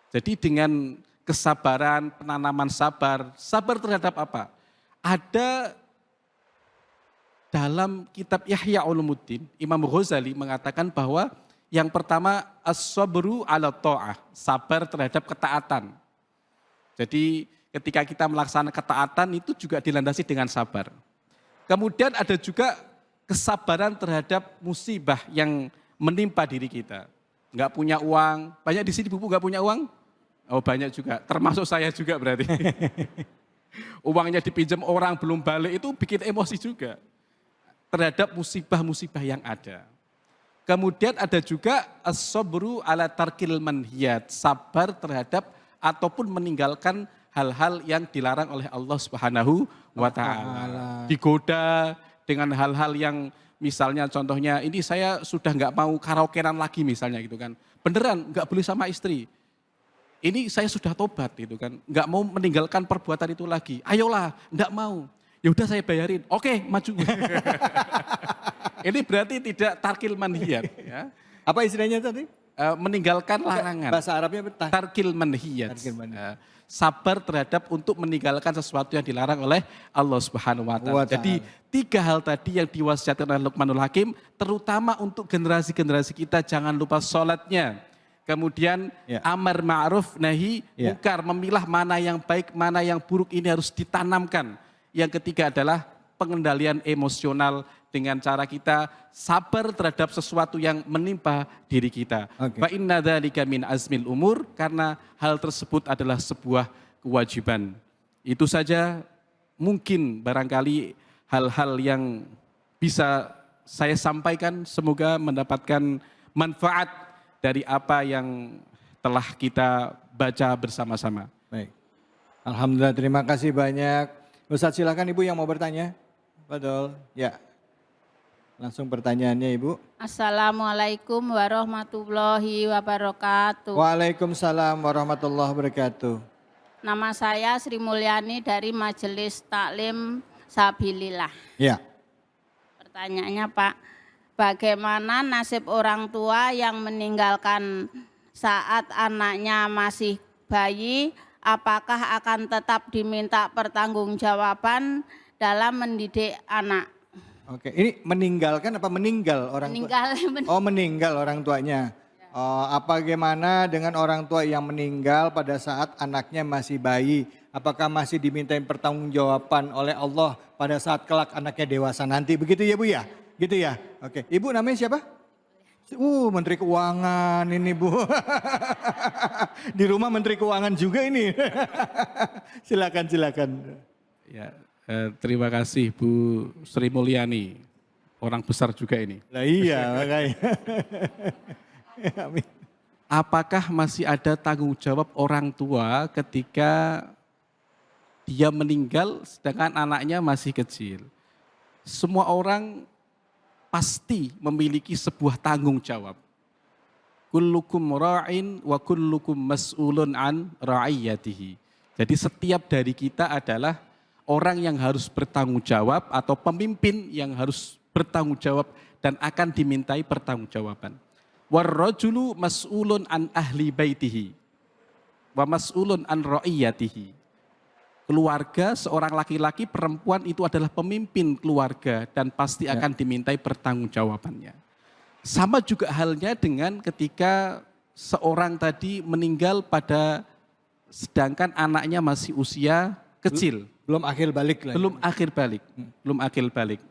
Jadi dengan kesabaran, penanaman sabar terhadap apa? Ada dalam kitab Ihya Ulumuddin, Imam Ghazali mengatakan bahwa yang pertama as-sabru ala ta'ah, sabar terhadap ketaatan. Jadi ketika kita melaksanakan ketaatan itu juga dilandasi dengan sabar. Kemudian ada juga kesabaran terhadap musibah yang menimpa diri kita. Enggak punya uang, banyak di sini buku enggak punya uang? Oh banyak juga, termasuk saya juga berarti. Uangnya dipinjam orang belum balik itu bikin emosi juga terhadap musibah-musibah yang ada. Kemudian ada juga as-sabru ala tarkil manhiyat, sabar terhadap ataupun meninggalkan hal-hal yang dilarang oleh Allah Subhanahu wa taala. Digoda dengan hal-hal yang misalnya contohnya ini saya sudah nggak mau karaokean lagi misalnya gitu kan. Beneran nggak boleh sama istri. Ini saya sudah tobat gitu kan. Nggak mau meninggalkan perbuatan itu lagi. Ayolah, nggak mau. Ya udah saya bayarin. Oke, maju. Ini berarti tidak tarkil manhiyat. Ya. Apa istilahnya tadi? Meninggalkan larangan. Bahasa Arabnya betul. Tarkil manhiyat. Tarkil manhiyat. Sabar terhadap untuk meninggalkan sesuatu yang dilarang oleh Allah Subhanahu wa taala. Jadi 3 hal tadi yang diwasiatkan oleh Luqmanul Hakim, terutama untuk generasi-generasi kita, jangan lupa sholatnya. Kemudian amar ma'ruf nahi munkar, memilah mana yang baik, mana yang buruk, ini harus ditanamkan. Yang ketiga adalah pengendalian emosional dengan cara kita sabar terhadap sesuatu yang menimpa diri kita. Fa inna dzalika min azmil umur, karena hal tersebut adalah sebuah kewajiban. Itu saja mungkin barangkali hal-hal yang bisa saya sampaikan, semoga mendapatkan manfaat dari apa yang telah kita baca bersama-sama. Baik. Alhamdulillah, terima kasih banyak. Ustadz silakan Ibu yang mau bertanya. Betul. Ya. Langsung pertanyaannya Ibu. Assalamualaikum warahmatullahi wabarakatuh. Waalaikumsalam warahmatullahi wabarakatuh. Nama saya Sri Mulyani dari Majelis Taklim Sabilillah. Ya. Pertanyaannya Pak, bagaimana nasib orang tua yang meninggalkan saat anaknya masih bayi? Apakah akan tetap diminta pertanggungjawaban dalam mendidik anak? Oke, ini meninggalkan apa meninggal orang tua? Oh, meninggal orang tuanya. Oh, apa bagaimana dengan orang tua yang meninggal pada saat anaknya masih bayi? Apakah masih dimintain pertanggungjawaban oleh Allah pada saat kelak anaknya dewasa nanti? Begitu ya Bu ya? Gitu ya? Oke, Ibu namanya siapa? Menteri Keuangan ini Bu. Di rumah Menteri Keuangan juga ini. Silakan. Ya, terima kasih Bu Sri Mulyani, orang besar juga ini. Lah iya makanya. Amin. Apakah masih ada tanggung jawab orang tua ketika dia meninggal sedangkan anaknya masih kecil? Semua orang pasti memiliki sebuah tanggung jawab. Kullukum ra'in wa kullukum mas'ulun an ra'iyatihi. Jadi setiap dari kita adalah orang yang harus bertanggung jawab atau pemimpin yang harus bertanggung jawab dan akan dimintai pertanggungjawaban. Warrajulu mas'ulun an ahli baitihi wa mas'ulun an ra'iyatihi. Keluarga, seorang laki-laki, perempuan itu adalah pemimpin keluarga dan pasti akan dimintai pertanggungjawabannya. Sama juga halnya dengan ketika seorang tadi meninggal sedangkan anaknya masih usia kecil. Belum akhir balik lah. Belum akhir balik.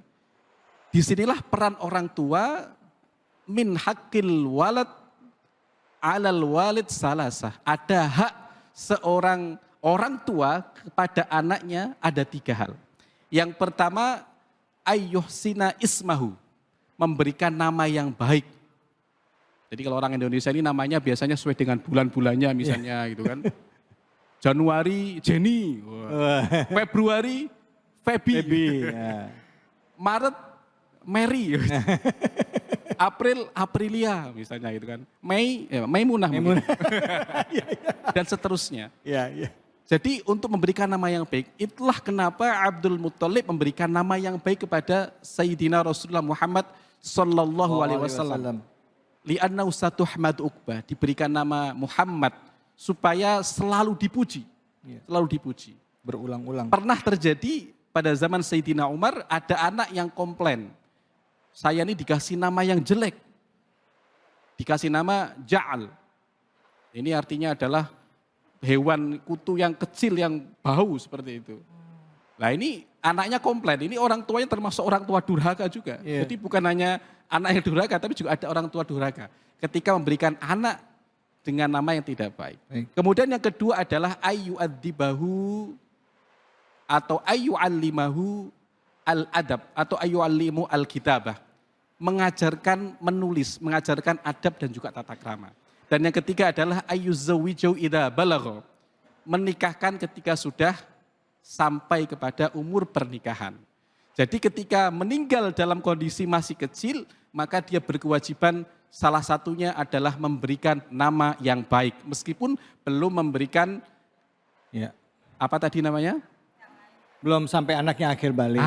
Disinilah peran orang tua, min haqqil walad alal walid salasah. Ada hak seorang orang tua kepada anaknya ada 3 hal. Yang pertama, ayyuhsina ismahu, memberikan nama yang baik. Jadi kalau orang Indonesia ini namanya biasanya sesuai dengan bulan-bulannya misalnya gitu kan. Januari Jenny, Februari Feby, ya. Maret Mary, April Aprilia misalnya gitu kan. Mei Maimunah mungkin. Dan seterusnya. Ya, ya. Jadi untuk memberikan nama yang baik, itulah kenapa Abdul Muttalib memberikan nama yang baik kepada Sayyidina Rasulullah Muhammad sallallahu alaihi wasallam. Li'annau satuhmad uqbah, diberikan nama Muhammad supaya selalu dipuji. Selalu dipuji. Berulang-ulang. Pernah terjadi pada zaman Sayyidina Umar, ada anak yang komplain. Saya ini dikasih nama yang jelek. Dikasih nama Ja'al. Ini artinya adalah hewan kutu yang kecil yang bau seperti itu. Nah ini anaknya komplain, ini orang tuanya termasuk orang tua durhaka juga. Jadi bukan hanya anak yang durhaka, tapi juga ada orang tua durhaka. Ketika memberikan anak dengan nama yang tidak baik. Kemudian yang kedua adalah ayyu'adzibahu atau ayyu'allimahu al-adab atau ayyu'allimu al-kitabah. Mengajarkan menulis, mengajarkan adab dan juga tata krama. Dan yang ketiga adalah ayyuzawwijau idza balagha. Menikahkan ketika sudah sampai kepada umur pernikahan. Jadi ketika meninggal dalam kondisi masih kecil, maka dia berkewajiban salah satunya adalah memberikan nama yang baik. Meskipun belum memberikan, apa tadi namanya? Belum sampai anaknya akhir balik.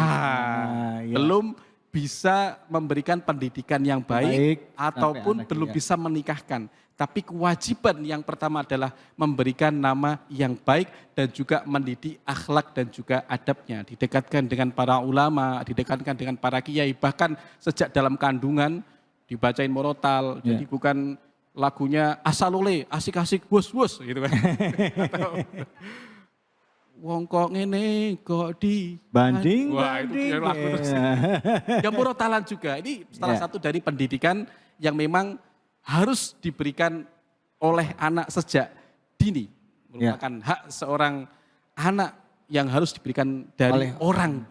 Belum bisa memberikan pendidikan yang baik ataupun belum bisa menikahkan. Tapi kewajiban yang pertama adalah memberikan nama yang baik dan juga mendidik akhlak dan juga adabnya. Didekatkan dengan para ulama, didekatkan dengan para kiai. Bahkan sejak dalam kandungan dibacain morotal. Jadi bukan lagunya asalole, asik-asik, wus-wus gitu kan. Atau wong kok ngene kok di banding. Wah itu lagu terus. Yang morotalan juga. Ini salah satu dari pendidikan yang memang harus diberikan oleh anak sejak dini. Merupakan hak seorang anak yang harus diberikan dari orang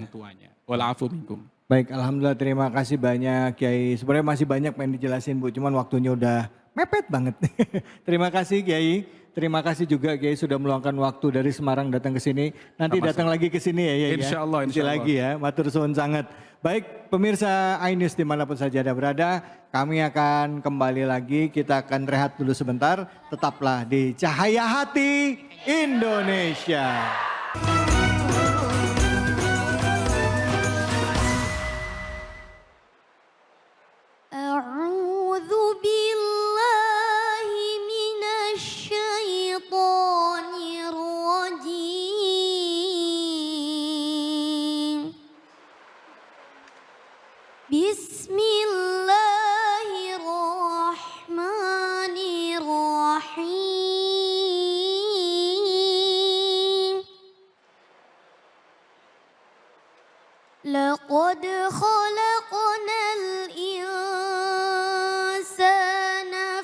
tuanya. Walafu minkum. Baik, alhamdulillah terima kasih banyak Kiai. Sebenarnya masih banyak pengen dijelasin Bu, cuman waktunya udah mepet banget. Terima kasih Kiai. Terima kasih juga Kiai sudah meluangkan waktu dari Semarang datang ke sini. Nanti datang lagi ke sini ya. Insya Allah. Lagi ya, matur suwun sangat. Baik pemirsa iNews dimanapun saja Anda berada, kami akan kembali lagi, kita akan rehat dulu sebentar. Tetaplah di Cahaya Hati Indonesia. A'udzu billahi minasyaitonir rajim. Bismillahirrahmanirrahim. Laqad khalaqnal insana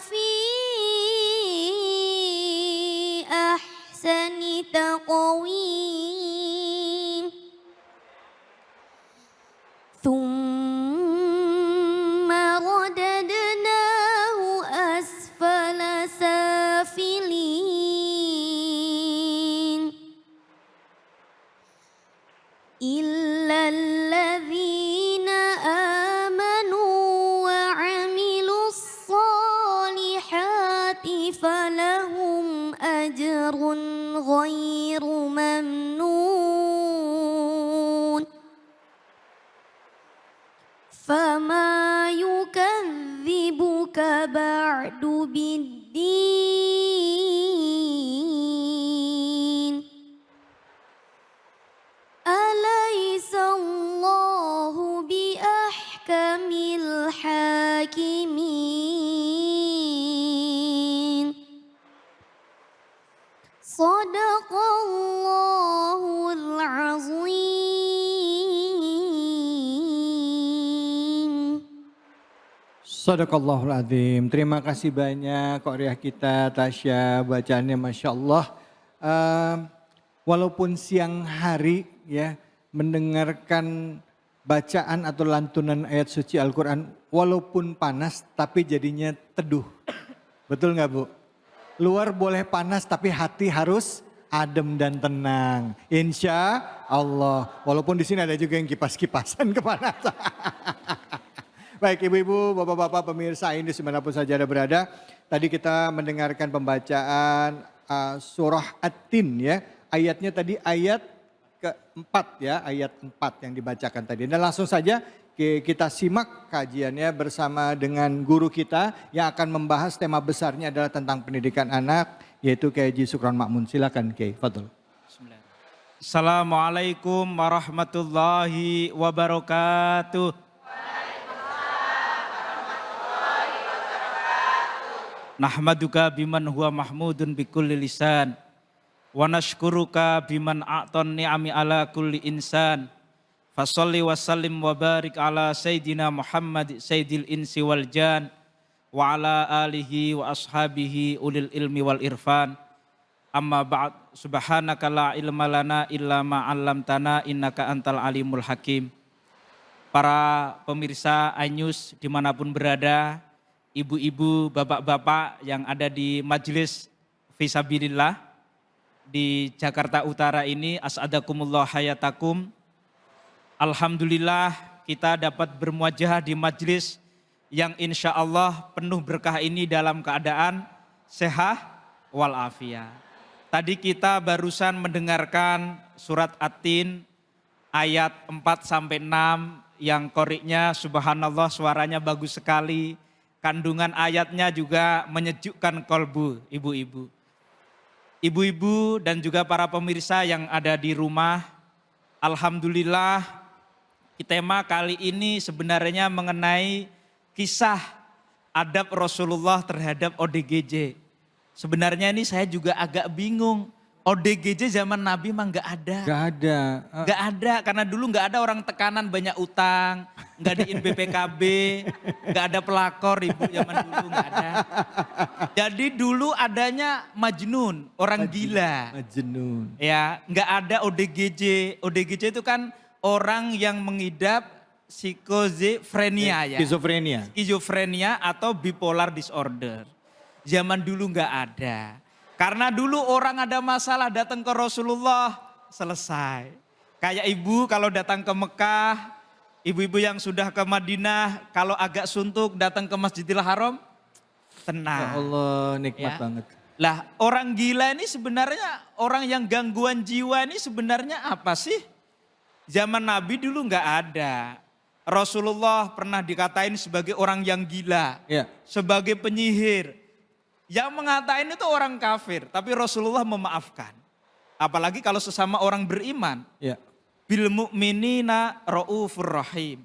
fi ahsani taqwim. Thumma radadnahu asfala safilin. إلا الذين آمنوا وعملوا الصالحات فلهم أجر غير ممنون فما يكذبك بعد بالدين أليس الله بأحكم الحاكمين صدق الله العظيم. Sadaqallahul Azim. Terima kasih banyak Qoriah kita, Tasya, bacaannya Masya Allah. Walaupun siang hari ya mendengarkan bacaan atau lantunan ayat suci Al-Quran, walaupun panas tapi jadinya teduh. Betul nggak Bu? Luar boleh panas tapi hati harus adem dan tenang. Insya Allah. Walaupun di sini ada juga yang kipas-kipasan kepanasan. Baik ibu-ibu, bapak-bapak, pemirsa ini dimanapun saja ada berada. Tadi kita mendengarkan pembacaan surah At-Tin ya. Ayatnya tadi ayat keempat ya, ayat 4 yang dibacakan tadi. Dan langsung saja kita simak kajiannya bersama dengan guru kita yang akan membahas tema besarnya adalah tentang pendidikan anak, yaitu Kiai Haji Sukron Makmun. Silakan Kiai, fadhol. Assalamualaikum warahmatullahi wabarakatuh. Nahmaduka biman huwa mahmudun bi kulli lisan wa nashkuruka biman a'ton ni'ami ala kulli insan. Fasalli wa sallim wa barik ala sayyidina Muhammad sayyidil insi wal jan wa ala alihi wa ashabihi ulil ilmi wal irfan. Amma ba'd, subhanaka la ilma lana illa ma 'allamtana innaka antal alimul hakim. Para pemirsa iNews dimanapun berada, ibu-ibu, bapak-bapak yang ada di majelis Fisabilillah di Jakarta Utara ini, as'adakumullah hayatakum. Alhamdulillah kita dapat bermuajah di majelis yang insya Allah penuh berkah ini dalam keadaan sehat walafiat. Tadi kita barusan mendengarkan surat At-Tin ayat 4-6 yang koriknya subhanallah suaranya bagus sekali. Kandungan ayatnya juga menyejukkan kolbu ibu-ibu. Ibu-ibu dan juga para pemirsa yang ada di rumah. Alhamdulillah tema kali ini sebenarnya mengenai kisah adab Rasulullah terhadap ODGJ. Sebenarnya ini saya juga agak bingung. ODGJ zaman Nabi mah nggak ada. Gak ada. Nggak ada, karena dulu nggak ada orang tekanan banyak utang, nggak ada BPKB, nggak ada pelakor ibu zaman dulu nggak ada. Jadi dulu adanya majnun, orang gila. Majnun. Ya, nggak ada ODGJ. ODGJ itu kan orang yang mengidap skizofrenia ya. Skizofrenia atau bipolar disorder. Zaman dulu nggak ada. Karena dulu orang ada masalah datang ke Rasulullah, selesai. Kayak ibu kalau datang ke Mekah, ibu-ibu yang sudah ke Madinah, kalau agak suntuk datang ke Masjidil Haram, tenang. Ya Allah, nikmat Ya. banget. Lah orang gila ini sebenarnya, orang yang gangguan jiwa ini sebenarnya apa sih? Zaman Nabi dulu nggak ada. Rasulullah pernah dikatain sebagai orang yang gila, Ya. sebagai penyihir. Yang mengatain itu orang kafir, tapi Rasulullah memaafkan. Apalagi kalau sesama orang beriman. Ya. Bil mu'minina ra'ufur rahim.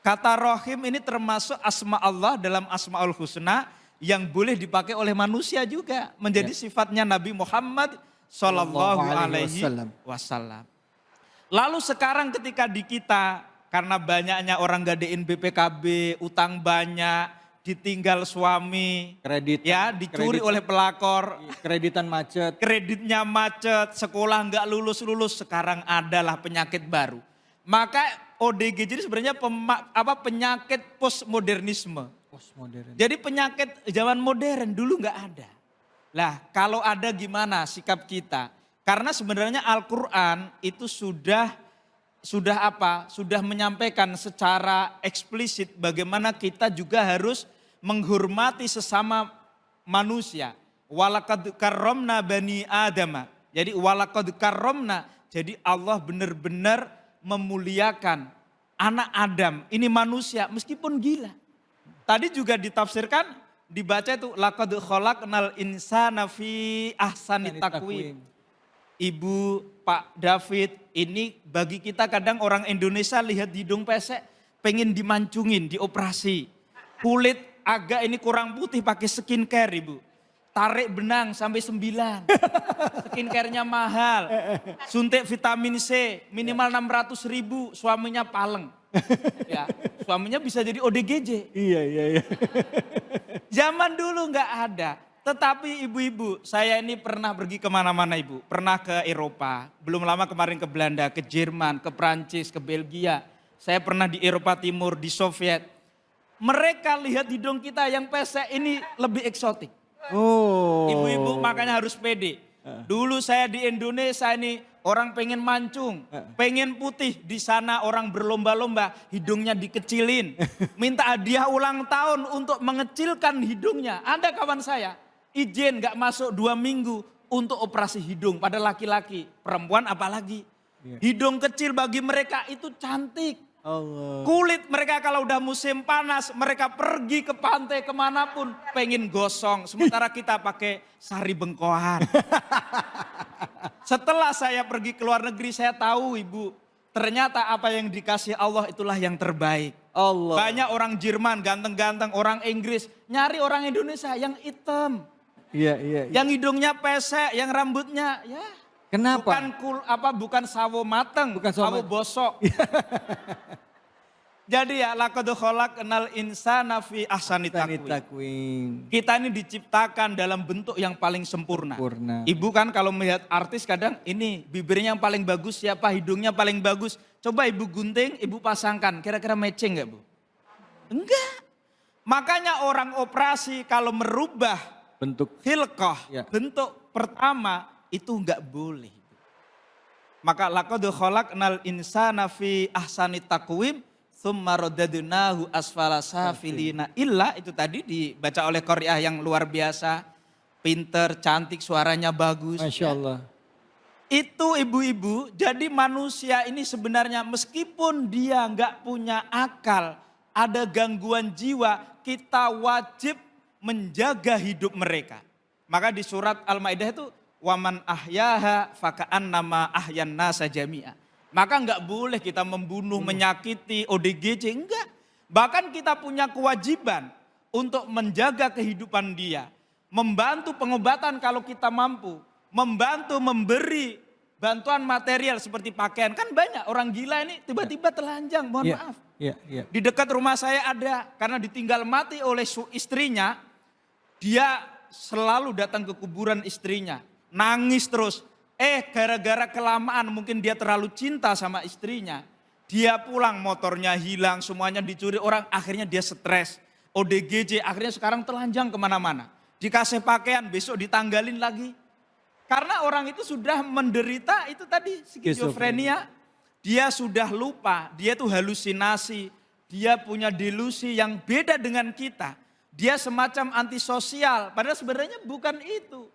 Kata rahim ini termasuk asma Allah dalam asmaul husna yang boleh dipakai oleh manusia juga. Menjadi sifatnya Nabi Muhammad sallallahu alaihi wasallam. Lalu sekarang ketika di kita, karena banyaknya orang gadein BPKB, utang banyak, ditinggal suami, Kredit. ya dicuri oleh pelakor, Kreditan macet. kreditnya macet, sekolah nggak lulus-lulus, sekarang adalah penyakit baru. Maka ODGJ ini sebenarnya penyakit postmodernisme. Postmodern. Jadi penyakit zaman modern dulu nggak ada. Lah kalau ada gimana sikap kita? Karena sebenarnya Al-Quran itu sudah menyampaikan secara eksplisit bagaimana kita juga harus menghormati sesama manusia. Walaqad karramna bani Adama. Jadi walaqad karramna. Jadi Allah benar-benar memuliakan anak Adam. Ini manusia meskipun gila. Tadi juga ditafsirkan, dibaca itu laqad khalaqnal insana fi ahsani taqwim. Ibu, Pak David, ini bagi kita kadang orang Indonesia lihat hidung pesek pengen dimancungin, dioperasi. Kulit agak ini kurang putih pakai skincare ibu. tarik benang sampai 9. Skincare-nya mahal. Suntik vitamin C minimal 600.000, suaminya paleng. Ya, suaminya bisa jadi ODGJ. Iya. Zaman dulu nggak ada. Tetapi ibu-ibu, saya ini pernah pergi kemana-mana ibu. Pernah ke Eropa, belum lama kemarin ke Belanda, ke Jerman, ke Prancis, ke Belgia. Saya pernah di Eropa Timur, di Soviet. Mereka lihat hidung kita yang pesek ini lebih eksotik. Oh. Ibu-ibu makanya harus pede. Dulu saya di Indonesia ini orang pengen mancung, pengen putih. Di sana orang berlomba-lomba, hidungnya dikecilin. Minta hadiah ulang tahun untuk mengecilkan hidungnya. Ada kawan saya, izin gak masuk 2 minggu untuk operasi hidung pada laki-laki. Perempuan apalagi. Hidung kecil bagi mereka itu cantik. Allah. Kulit mereka kalau udah musim panas, mereka pergi ke pantai kemanapun pengen gosong. Sementara kita pakai sari bengkoang. Setelah saya pergi ke luar negeri saya tahu ibu, ternyata apa yang dikasih Allah itulah yang terbaik. Allah. Banyak orang Jerman ganteng-ganteng, orang Inggris nyari orang Indonesia yang hitam. Iya. Yang hidungnya pesek, yang rambutnya ya. Kenapa? Bukan sawo mateng, Bukan sawo sawo bosok. Jadi ya laqad khalaqnal insana fi ahsani taqwim. Takwim. Kita ini diciptakan dalam bentuk yang paling sempurna. Sempurna. Ibu kan kalau melihat artis kadang ini bibirnya yang paling bagus siapa, hidungnya paling bagus. Coba ibu gunting, ibu pasangkan, kira-kira matching gak bu? Enggak. Makanya orang operasi kalau merubah Bentuk. khilqah, Ya. bentuk pertama itu enggak boleh. Maka laqad khalaqnal insana fi ahsani taqwim tsumma radadnahu asfala safilina illa itu tadi dibaca oleh qari'ah yang luar biasa, pinter, cantik, suaranya bagus. Masya Allah. Itu ibu-ibu, jadi manusia ini sebenarnya meskipun dia enggak punya akal, ada gangguan jiwa, kita wajib menjaga hidup mereka. Maka di surat Al-Maidah itu waman ahyaha faka'annama ahyan nasa jami'a. Maka enggak boleh kita membunuh, menyakiti, ODGJ, enggak. Bahkan kita punya kewajiban untuk menjaga kehidupan dia. Membantu pengobatan kalau kita mampu. Membantu memberi bantuan material seperti pakaian. Kan banyak orang gila ini tiba-tiba telanjang, mohon maaf. Iya. Di dekat rumah saya ada, karena ditinggal mati oleh istrinya, dia selalu datang ke kuburan istrinya. Nangis terus. Gara-gara kelamaan mungkin dia terlalu cinta sama istrinya. Dia pulang motornya hilang, semuanya dicuri orang. Akhirnya dia stres. ODGJ akhirnya sekarang telanjang kemana-mana. Dikasih pakaian besok ditanggalin lagi. Karena orang itu sudah menderita itu tadi skizofrenia. Dia sudah lupa, dia tuh halusinasi. Dia punya delusi yang beda dengan kita. Dia semacam antisosial, padahal sebenarnya bukan itu.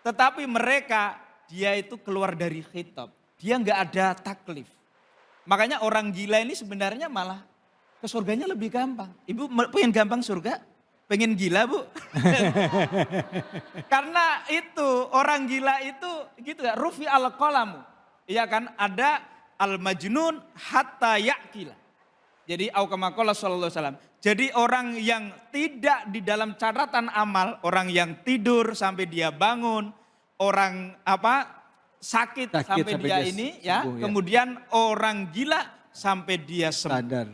Tetapi mereka, dia itu keluar dari khitab. Dia nggak ada taklif. Makanya orang gila ini sebenarnya malah ke surganya lebih gampang. Ibu pengen gampang surga? Pengen gila bu? Karena itu orang gila itu gitu ya, rufi al-qalamu. Iya kan ada al-majnun hatta ya'kila. Jadi aukamaqala sallallahu alaihi wasallam. Jadi orang yang tidak di dalam catatan amal, orang yang tidur sampai dia bangun, orang sakit sampai dia ini ya, sembuh, ya. Kemudian orang gila sampai dia sembuh. Sadar.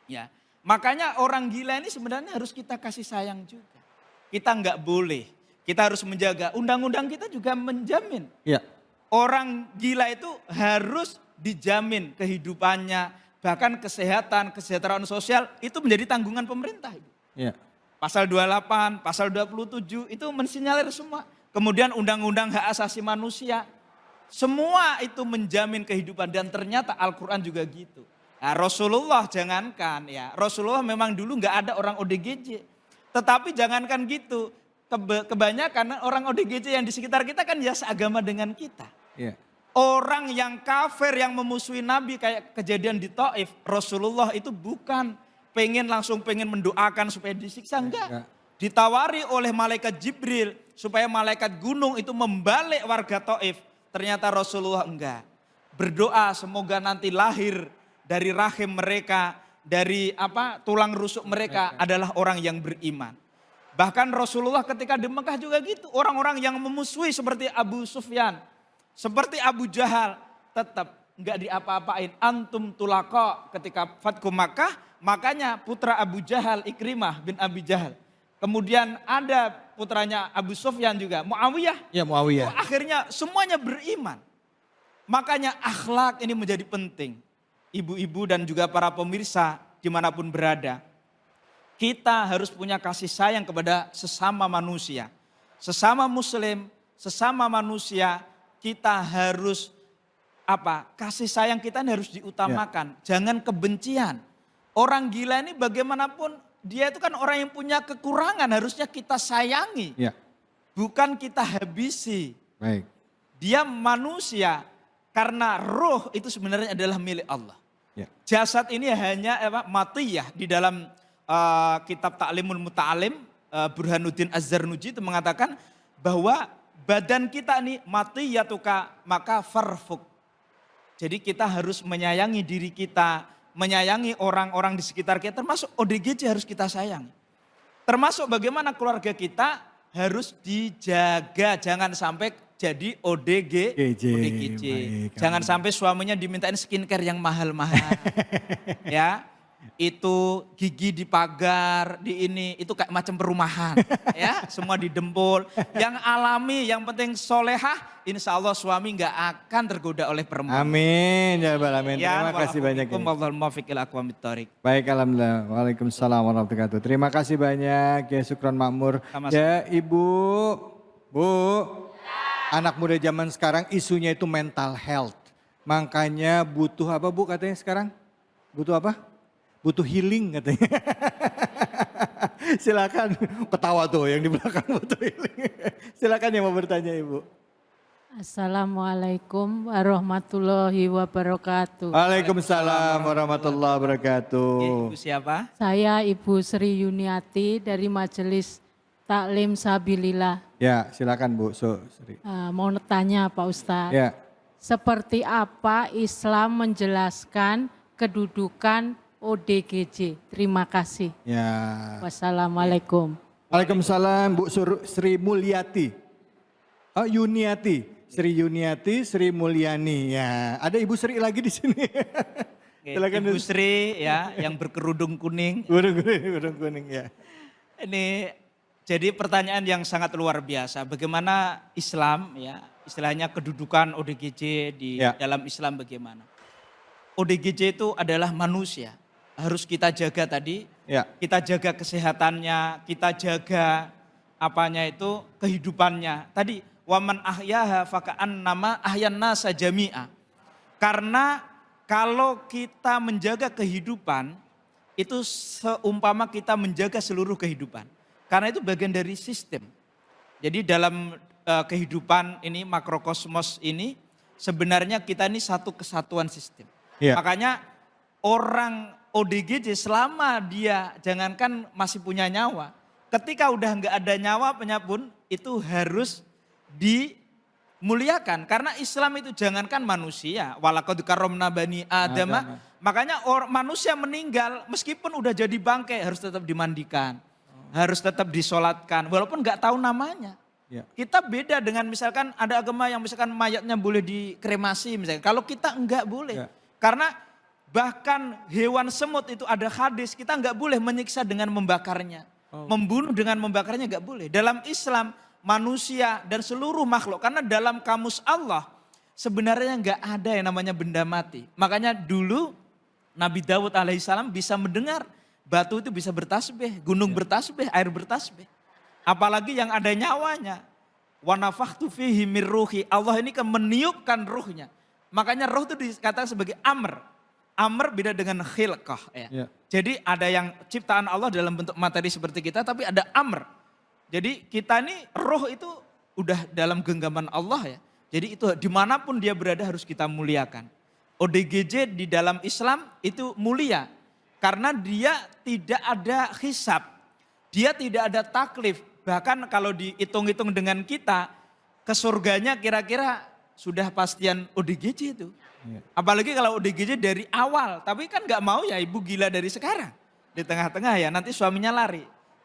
Ya. Makanya orang gila ini sebenarnya harus kita kasih sayang juga. Kita nggak boleh, kita harus menjaga. Undang-undang kita juga menjamin. Ya. Orang gila itu harus dijamin kehidupannya, bahkan kesehatan, kesejahteraan sosial itu menjadi tanggungan pemerintah. Ya. Pasal 28, pasal 27 itu mensinyalir semua. Kemudian undang-undang hak asasi manusia. Semua itu menjamin kehidupan dan ternyata Al-Quran juga gitu. Nah, Rasulullah jangankan ya, Rasulullah memang dulu nggak ada orang ODGJ. Tetapi jangankan gitu, kebanyakan orang ODGJ yang di sekitar kita kan ya seagama dengan kita. Ya. Orang yang kafir yang memusuhi Nabi kayak kejadian di Taif, Rasulullah itu bukan langsung pengen mendoakan supaya disiksa, enggak. Ditawari oleh malaikat Jibril supaya malaikat gunung itu membalik warga Taif. Ternyata Rasulullah enggak. Berdoa semoga nanti lahir dari rahim mereka, dari tulang rusuk mereka adalah orang yang beriman. Bahkan Rasulullah ketika di Mekah juga gitu. Orang-orang yang memusuhi seperti Abu Sufyan, seperti Abu Jahal, tetap nggak diapa-apain. Antum tulako ketika Fatku Makkah, makanya putra Abu Jahal, Ikrimah bin Abi Jahal. Kemudian ada putranya Abu Sufyan juga, Muawiyah. Ya Muawiyah. Akhirnya semuanya beriman. Makanya akhlak ini menjadi penting. Ibu-ibu dan juga para pemirsa dimanapun berada. Kita harus punya kasih sayang kepada sesama manusia. Sesama muslim, sesama manusia, kita harus kasih sayang kita ini harus diutamakan. Jangan kebencian. Orang gila ini bagaimanapun dia itu kan orang yang punya kekurangan, harusnya kita sayangi. Ya. Bukan kita habisi. Baik. Dia manusia karena roh itu sebenarnya adalah milik Allah. Ya. Jasad ini hanya matiyah di dalam kitab Ta'limul Muta'alim, Burhanuddin Az-Zarnuji itu mengatakan bahwa badan kita ini matiyatuka maka farfuk. Jadi kita harus menyayangi diri kita, menyayangi orang-orang di sekitar kita, termasuk ODGJ harus kita sayangi. Termasuk bagaimana keluarga kita harus dijaga, jangan sampai jadi ODGJ. Baik, Jangan sampai suaminya dimintain skincare yang mahal-mahal. Ya. Itu gigi di pagar, di ini, itu kayak macam perumahan. Ya, semua didempul. Yang alami, yang penting solehah, insya Allah suami nggak akan tergoda oleh perempuan. Amin. Ya Rabbal Alamin. Terima kasih banyak. Baik, alhamdulillah. Waalaikumsalam warahmatullahi wabarakatuh. Terima kasih banyak ya Syukron Makmur. Sama-sama. Ya Ibu, Bu, anak muda zaman sekarang isunya itu mental health. Makanya butuh apa Bu katanya sekarang? Butuh apa? Butuh healing katanya. Silakan, ketawa tuh yang di belakang butuh healing. Silakan yang mau bertanya Ibu. Assalamualaikum warahmatullahi wabarakatuh. Waalaikumsalam warahmatullahi wabarakatuh. Ibu siapa? Saya Ibu Sri Yuniati dari Majelis Taklim Sabilillah. Ya silakan Bu. Sri. Mau tanya Pak Ustadz. Ya. Seperti apa Islam menjelaskan kedudukan ODGJ? Terima kasih. Ya. Wassalamualaikum. Waalaikumsalam Bu Sri Mulyati. Oh Yuniati, Sri Yuniati, Sri Mulyani. Ya, ada Ibu Sri lagi di sini. Silakan Ibu Sri ya yang berkerudung kuning. Burung kuning ya. Ini jadi pertanyaan yang sangat luar biasa. Bagaimana Islam ya, istilahnya kedudukan ODGJ di dalam Islam bagaimana? ODGJ itu adalah manusia. Harus kita jaga tadi, kita jaga kesehatannya, kita jaga kehidupannya. Tadi waman ahyaha faka'annama ahyan nasa jami'a. Karena kalau kita menjaga kehidupan itu seumpama kita menjaga seluruh kehidupan. Karena itu bagian dari sistem. Jadi dalam kehidupan ini makrokosmos ini sebenarnya kita ini satu kesatuan sistem. Makanya orang ODGJ selama dia jangankan masih punya nyawa, ketika udah nggak ada nyawanya pun itu harus dimuliakan. Karena Islam itu jangankan manusia, walaqad karramna bani Adama. Makanya manusia meninggal meskipun udah jadi bangkai harus tetap dimandikan, harus tetap disolatkan, walaupun nggak tahu namanya. Kita beda dengan misalkan ada agama yang misalkan mayatnya boleh dikremasi misalkan. Kalau kita enggak boleh, karena bahkan hewan semut itu ada hadis, kita nggak boleh menyiksa dengan membakarnya. Membunuh dengan membakarnya nggak boleh. Dalam Islam, manusia dan seluruh makhluk, karena dalam kamus Allah, sebenarnya nggak ada yang namanya benda mati. Makanya dulu Nabi Daud alaihissalam bisa mendengar, batu itu bisa bertasbih, gunung bertasbih, air bertasbih. Apalagi yang ada nyawanya. Wa nafakhtu fihi mir ruhi. Allah ini kan meniupkan ruhnya. Makanya roh itu dikatakan sebagai amr. Amr beda dengan khilqah. Jadi ada yang ciptaan Allah dalam bentuk materi seperti kita, tapi ada amr. Jadi kita ini roh itu udah dalam genggaman Allah ya. Jadi itu dimanapun dia berada harus kita muliakan. ODGJ di dalam Islam itu mulia. Karena dia tidak ada hisab. Dia tidak ada taklif. Bahkan kalau dihitung-hitung dengan kita, ke surganya kira-kira sudah pastian ODGJ itu. Apalagi kalau ODGJ dari awal, tapi kan gak mau ya ibu gila dari sekarang. Di tengah-tengah ya nanti suaminya lari.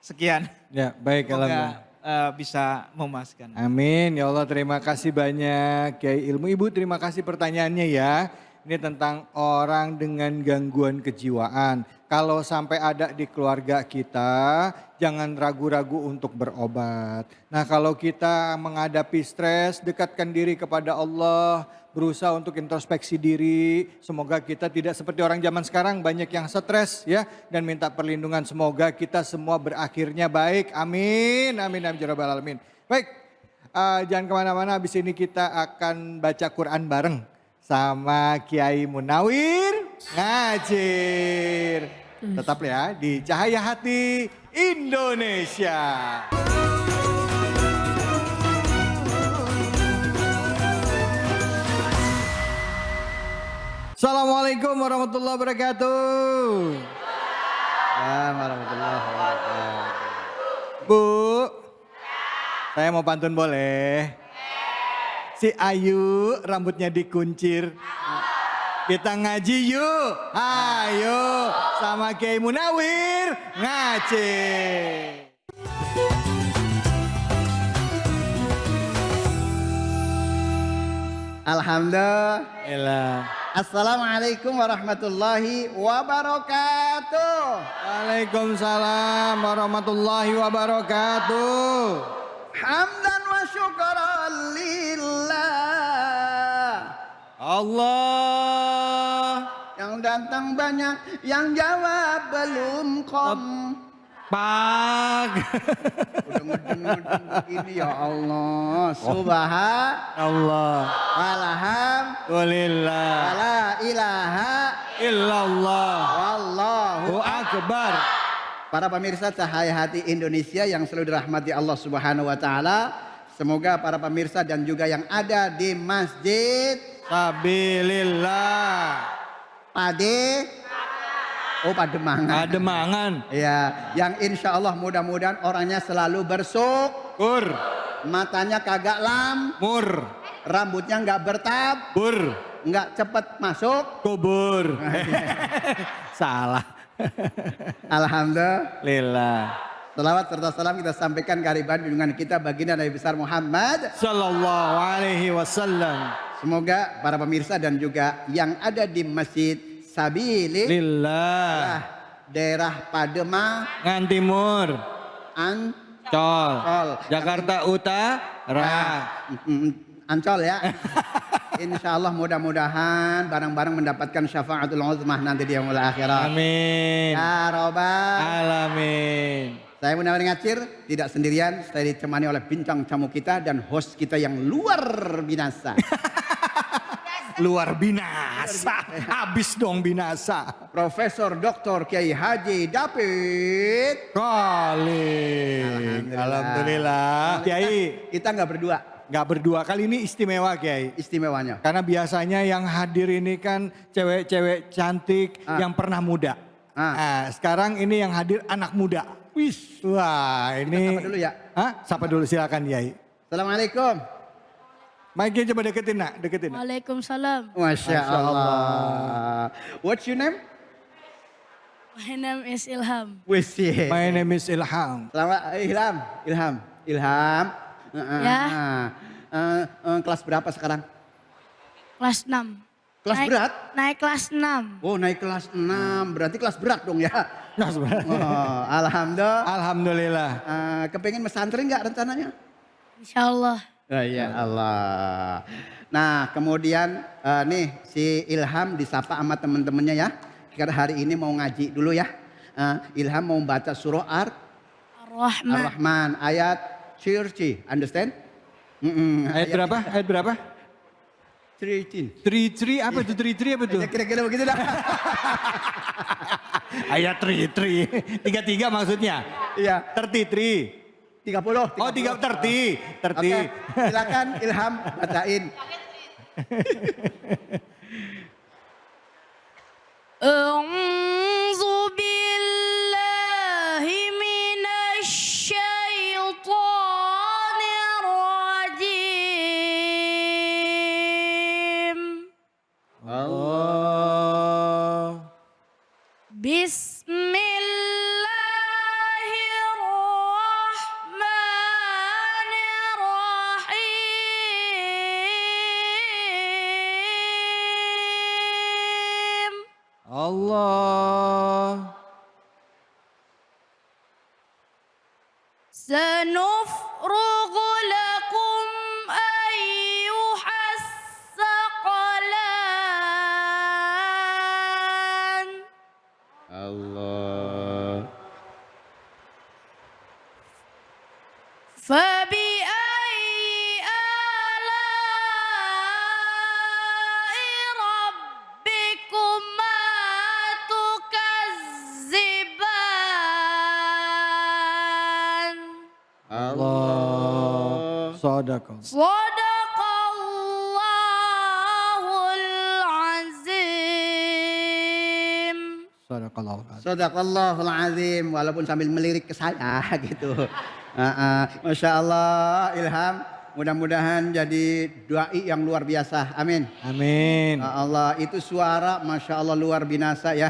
Sekian. Ya, baik, alhamdulillah. Semoga bisa memuaskan. Amin, ya Allah terima kasih banyak Kiai Ilmu. Ibu terima kasih pertanyaannya ya. Ini tentang orang dengan gangguan kejiwaan. Kalau sampai ada di keluarga kita, jangan ragu-ragu untuk berobat. Nah kalau kita menghadapi stres, dekatkan diri kepada Allah, berusaha untuk introspeksi diri. Semoga kita tidak seperti orang zaman sekarang banyak yang stres ya. Dan minta perlindungan, semoga kita semua berakhirnya baik. Amin, amin, amin, ya rabbal alamin. Baik, jangan kemana-mana, habis ini kita akan baca Quran bareng sama Kiai Munawir Ngajir. Tetap ya di Cahaya Hati Indonesia. Assalamualaikum warahmatullahi wabarakatuh. Warahmatullahi wabarakatuh. Bu, saya mau pantun boleh? Si Ayu rambutnya dikuncir. Kita ngaji yuk, ayo sama Kiai Munawir Ngajir. Alhamdulillah. Assalamualaikum warahmatullahi wabarakatuh. Waalaikumsalam warahmatullahi wabarakatuh. Hamdan wa syukran lillah. Allah. Yang datang banyak, yang jawab belum Pak. Mudeng-mudeng begini ya Allah. Allah. Walhamdulillah. Wala ilaha Illallah. wallahu Akbar. Para pemirsa Cahaya Hati Indonesia yang selalu dirahmati Allah Subhanahu wa taala, semoga para pemirsa dan juga yang ada di Masjid Sabilillah. Pademangan. Ya, yang insya Allah mudah-mudahan orangnya selalu bersyukur. Matanya kagak Mur. rambutnya nggak Bur. nggak cepet masuk Kubur. Salah. Alhamdulillah. Salawat serta salam kita sampaikan kehadiran junjungan kita baginda Nabi besar Muhammad Sallallahu alaihi wasallam. Semoga para pemirsa dan juga yang ada di Masjid Sabilillah daerah Pademangan Timur, Ancol, Jakarta Utara. Ancol ya. Insya Allah mudah-mudahan bareng-bareng mendapatkan syafaatul uzmah nanti di yaumul akhirat. Amin. Ya Rabbal Alamin. Saya Munawir Ngajir tidak sendirian, saya ditemani oleh bintang tamu kita dan host kita yang luar binasa. Luar binasa, habis dong binasa. Profesor Dr. Kiai Haji David Kali. Alhamdulillah. Kiai, kita nggak berdua. Nggak berdua, kali ini istimewa Kiai. Istimewanya. Karena biasanya yang hadir ini kan cewek-cewek cantik yang pernah muda. Sekarang ini yang hadir anak muda. Wis. Wah ini. Kita sapa dulu ya. Sapa dulu silakan Kiai. Assalamualaikum. Mic-nya coba deketin nak, deketin. Waalaikumsalam. Masya Allah. What's your name? My name is Ilham. Wis. My name is Ilham. Selamat Ilham. Ya. Kelas berapa sekarang? Kelas 6. Kelas berat? Naik kelas 6. Oh naik kelas 6, berarti kelas berat dong ya? Kelas berat. Oh, Alhamdulillah. Kepengen pesantren nggak rencananya? Insya Allah. Oh, ya Allah. Nah kemudian nih si Ilham disapa sama temen-temennya ya. Karena hari ini mau ngaji dulu ya. Ilham mau baca surah Ar-Rahman ayat 13, understand? Ayat berapa? Ayat berapa? 13. Tri apa tuh? Tri apa tuh? Ya, kira-kira begitu dah. Ayat tri. 33 maksudnya? Iya. 33. 30. Oh 30. Oke, silakan Ilham bacain. A'udzu billahi minasy syaithanir rajim. Allah. Bismillahirrahmanirrahim. Allah. Sanufrugu lakum ayyuhas saqalan. Allah. فبأي آلاء ربكما تكذبان Allah. Sadaqah. Sadaqallahul azim. Sadaqallahu azim. Sadaqallahul azim, walaupun sambil melirik ke saya gitu. Masya Allah, Ilham, mudah-mudahan jadi dai yang luar biasa. Amin. Amin. Ya Allah, itu suara Masya Allah luar binasa ya.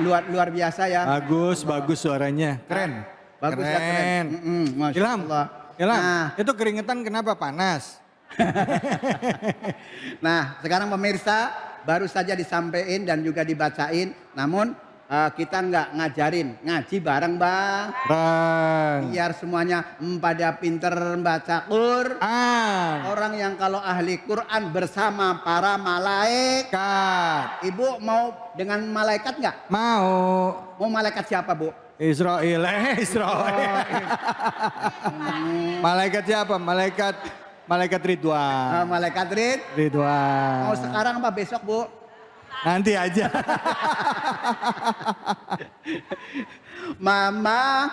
luar biasa ya. Bagus, bagus suaranya. Keren. Bagus ya, keren. Masya Ilham, Allah. Ilham, Nah. itu keringetan kenapa panas? Nah, sekarang pemirsa baru saja disampaikan dan juga dibacain, namun kita nggak ngajarin, ngaji bareng bang. Biar semuanya pada pinter baca Quran. Orang yang kalau ahli Quran bersama para malaikat. Ibu mau dengan malaikat nggak? Mau. Mau malaikat siapa bu? Israel. Malaikat siapa? Malaikat Ridwan. Malaikat Ridwan. Mau sekarang apa besok bu? Nanti aja. Mama.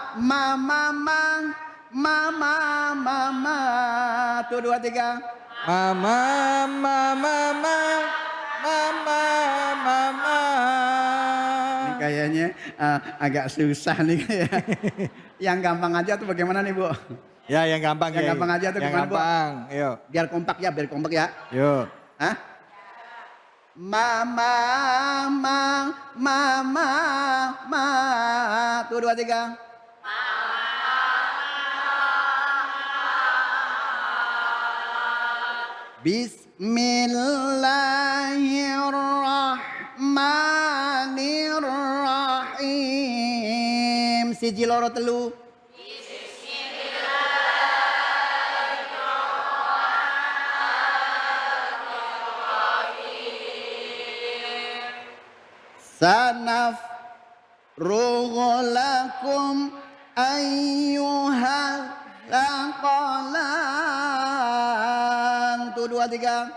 Tuh 2, 3. Mama. Ini kayaknya agak susah nih kayak. Yang gampang aja tuh bagaimana nih bu? Ya yang gampang Yang ya. gampang aja tuh yang gimana, Bu? gampang. Yuk. Biar kompak ya. Yuk. Hah? Mama. Tuh 2, 3. Bismillahirrahmanirrahim. Siji loro telu. Sanafrughu lakum ayyuhal thaqalan. Tuh 2, 3.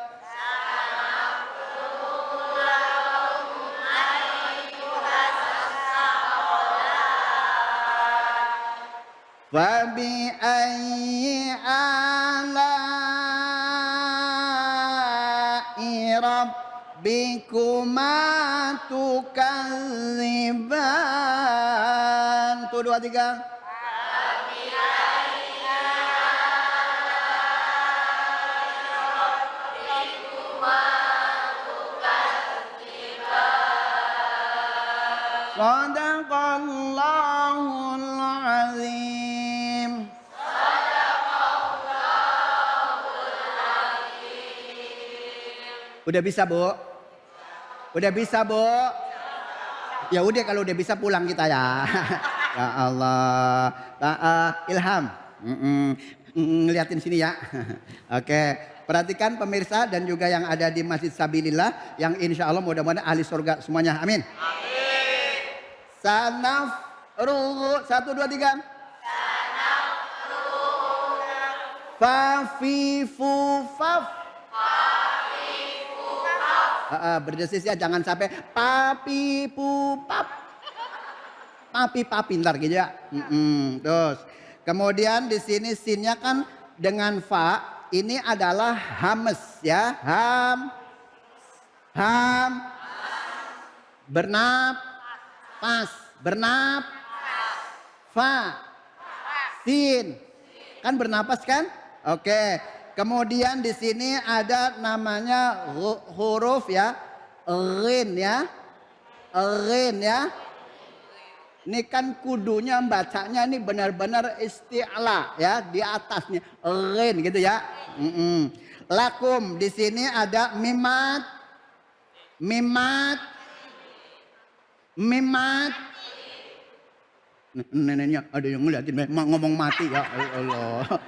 Fabi ayyi ala'i rabbikuma tukadziban. Tuh 2, 3. Sadaqallahul azim. Udah bisa bu? Udah bisa bu? Ya udah kalau udah bisa pulang kita ya. Ya Allah. Ilham. Ngeliatin sini ya. Oke. Perhatikan pemirsa dan juga yang ada di Masjid Sabilillah. Yang insya Allah mudah-mudahan ahli surga semuanya. Amin. Sanafrughu. 1, 2, 3. Fafifu faf. Berdesis ya, jangan sampai papi pupap. Papi papi ntar gitu ya. Terus kemudian di sini sinnya kan dengan fa. Ini adalah hames ya. Ham. Bernapas. Fa. Sin. Kan bernapas kan? Oke. Kemudian di sini ada namanya huruf ya. Ghin ya. Ini kan kudunya bacanya ini benar-benar isti'la ya, di atasnya ghin gitu ya. Lakum di sini ada mimat, Mimat. Neneknya ada yang ngeliatin ngomong mati ya Allah.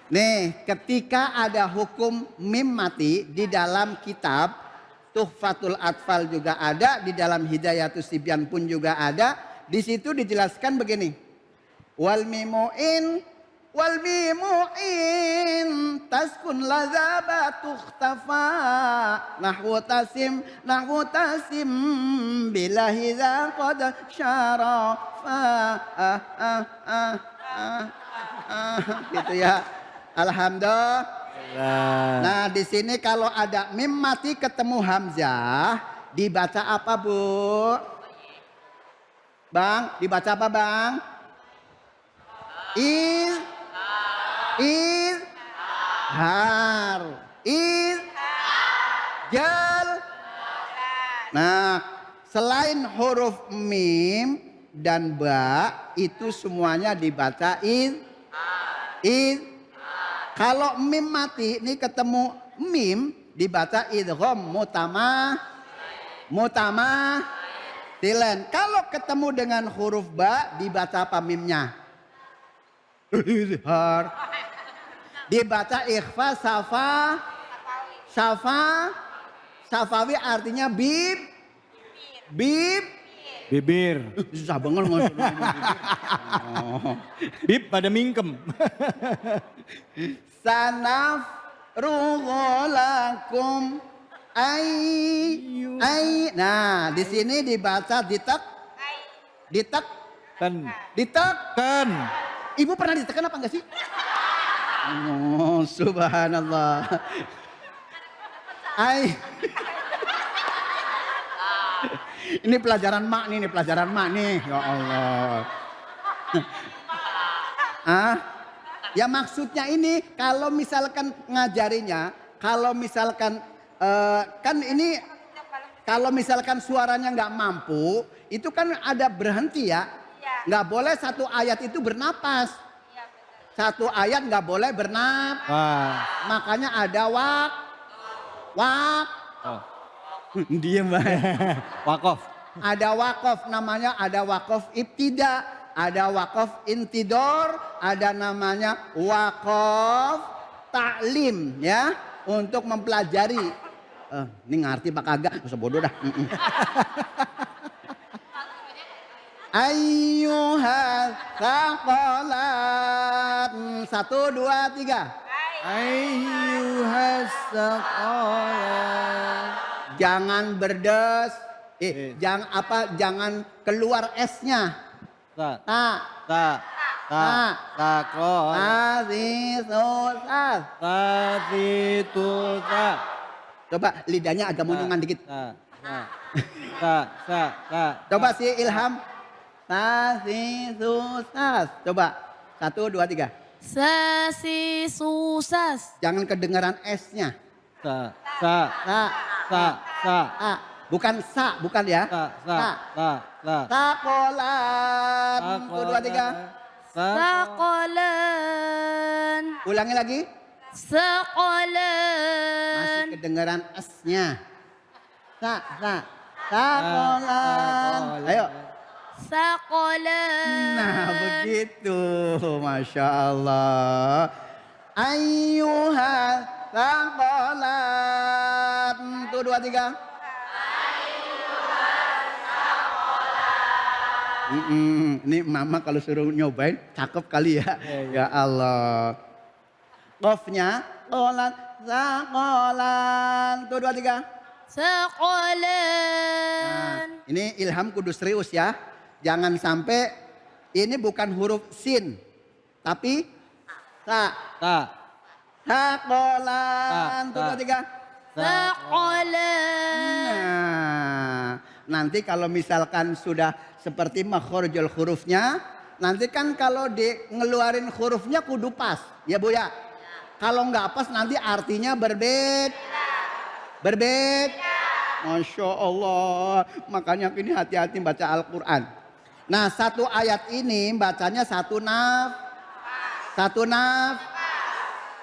Nih, ketika ada hukum mim mati di dalam kitab Tuhfatul Atfal juga ada, di dalam Hidayatus Sibyan pun juga ada. Di situ dijelaskan begini. Wal mimu'in taskun lazaba tukhtafa nahwu tasim bila hiza qad syarafa gitu ya. Alhamdulillah. Nah, di sini kalau ada mim mati ketemu hamzah dibaca apa, Bu? Bang, dibaca apa, Bang? Izhar. Jal. Nah, selain huruf mim dan ba itu semuanya dibaca Kalau mim mati ini ketemu mim dibaca idgham mutamatsilan. Kalau ketemu dengan huruf ba dibaca apa mimnya? Izhar. Dibaca ikhfa safawi artinya Bibir. susah banget ngomong bibir. Bib pada mingkem. Sanaf rugholakum ay. Nah, di sini dibaca ditekan. Ibu pernah ditekan apa enggak sih? Oh, subhanallah. Ay. Ini pelajaran mak nih, Ya Allah. Ya maksudnya ini kalau misalkan ngajarinya, kalau misalkan kalau misalkan suaranya nggak mampu, itu kan ada berhenti ya. Nggak boleh satu ayat itu bernapas. Satu ayat nggak boleh bernapas. Makanya ada Diem Wakof. Ada wakof, namanya ada wakof ibtida, ada wakof intidor, ada namanya wakof taklim ya, untuk mempelajari. Ini ngerti pak kagak, masa bodoh dah. Ayyuhal thaqalat. 1, 2, 3. Ayyuhas saqalat. Jangan berdes. Jangan keluar S-nya. Saqalat. Tasitusas. Coba lidahnya agak munyungan dikit. Coba si Ilham. Tasitusas. Coba 1, 2, 3. Sasisusas. Jangan kedengaran S-nya. Bukan sa, bukan ya. Takolan. 1, 2, 3. Sakolan. Ulangi lagi. Sakolan. Masih kedengaran S-nya. Takolan. Ayo. Sakolan. Nah begitu. Masya Allah. Ayyuhal sakolan. 1, 2, 3. Ini mama kalau suruh nyobain cakep kali ya. Ya Allah. Qafnya qolan sakolan. 1, 2, 3. Sakolan. Nah, ini Ilham kudu serius ya. Jangan sampai ini bukan huruf sin. Tapi sakolan. 1, 2, 3. Sakolan. Nah, nanti kalau misalkan sudah seperti makhorijul hurufnya, nanti kan kalau ngeluarin hurufnya kudu pas, ya Bu ya. Kalau nggak pas nanti artinya berbeda. Masya Allah, makanya ini hati-hati baca Al-Quran. Nah, satu ayat ini bacanya satu nafas.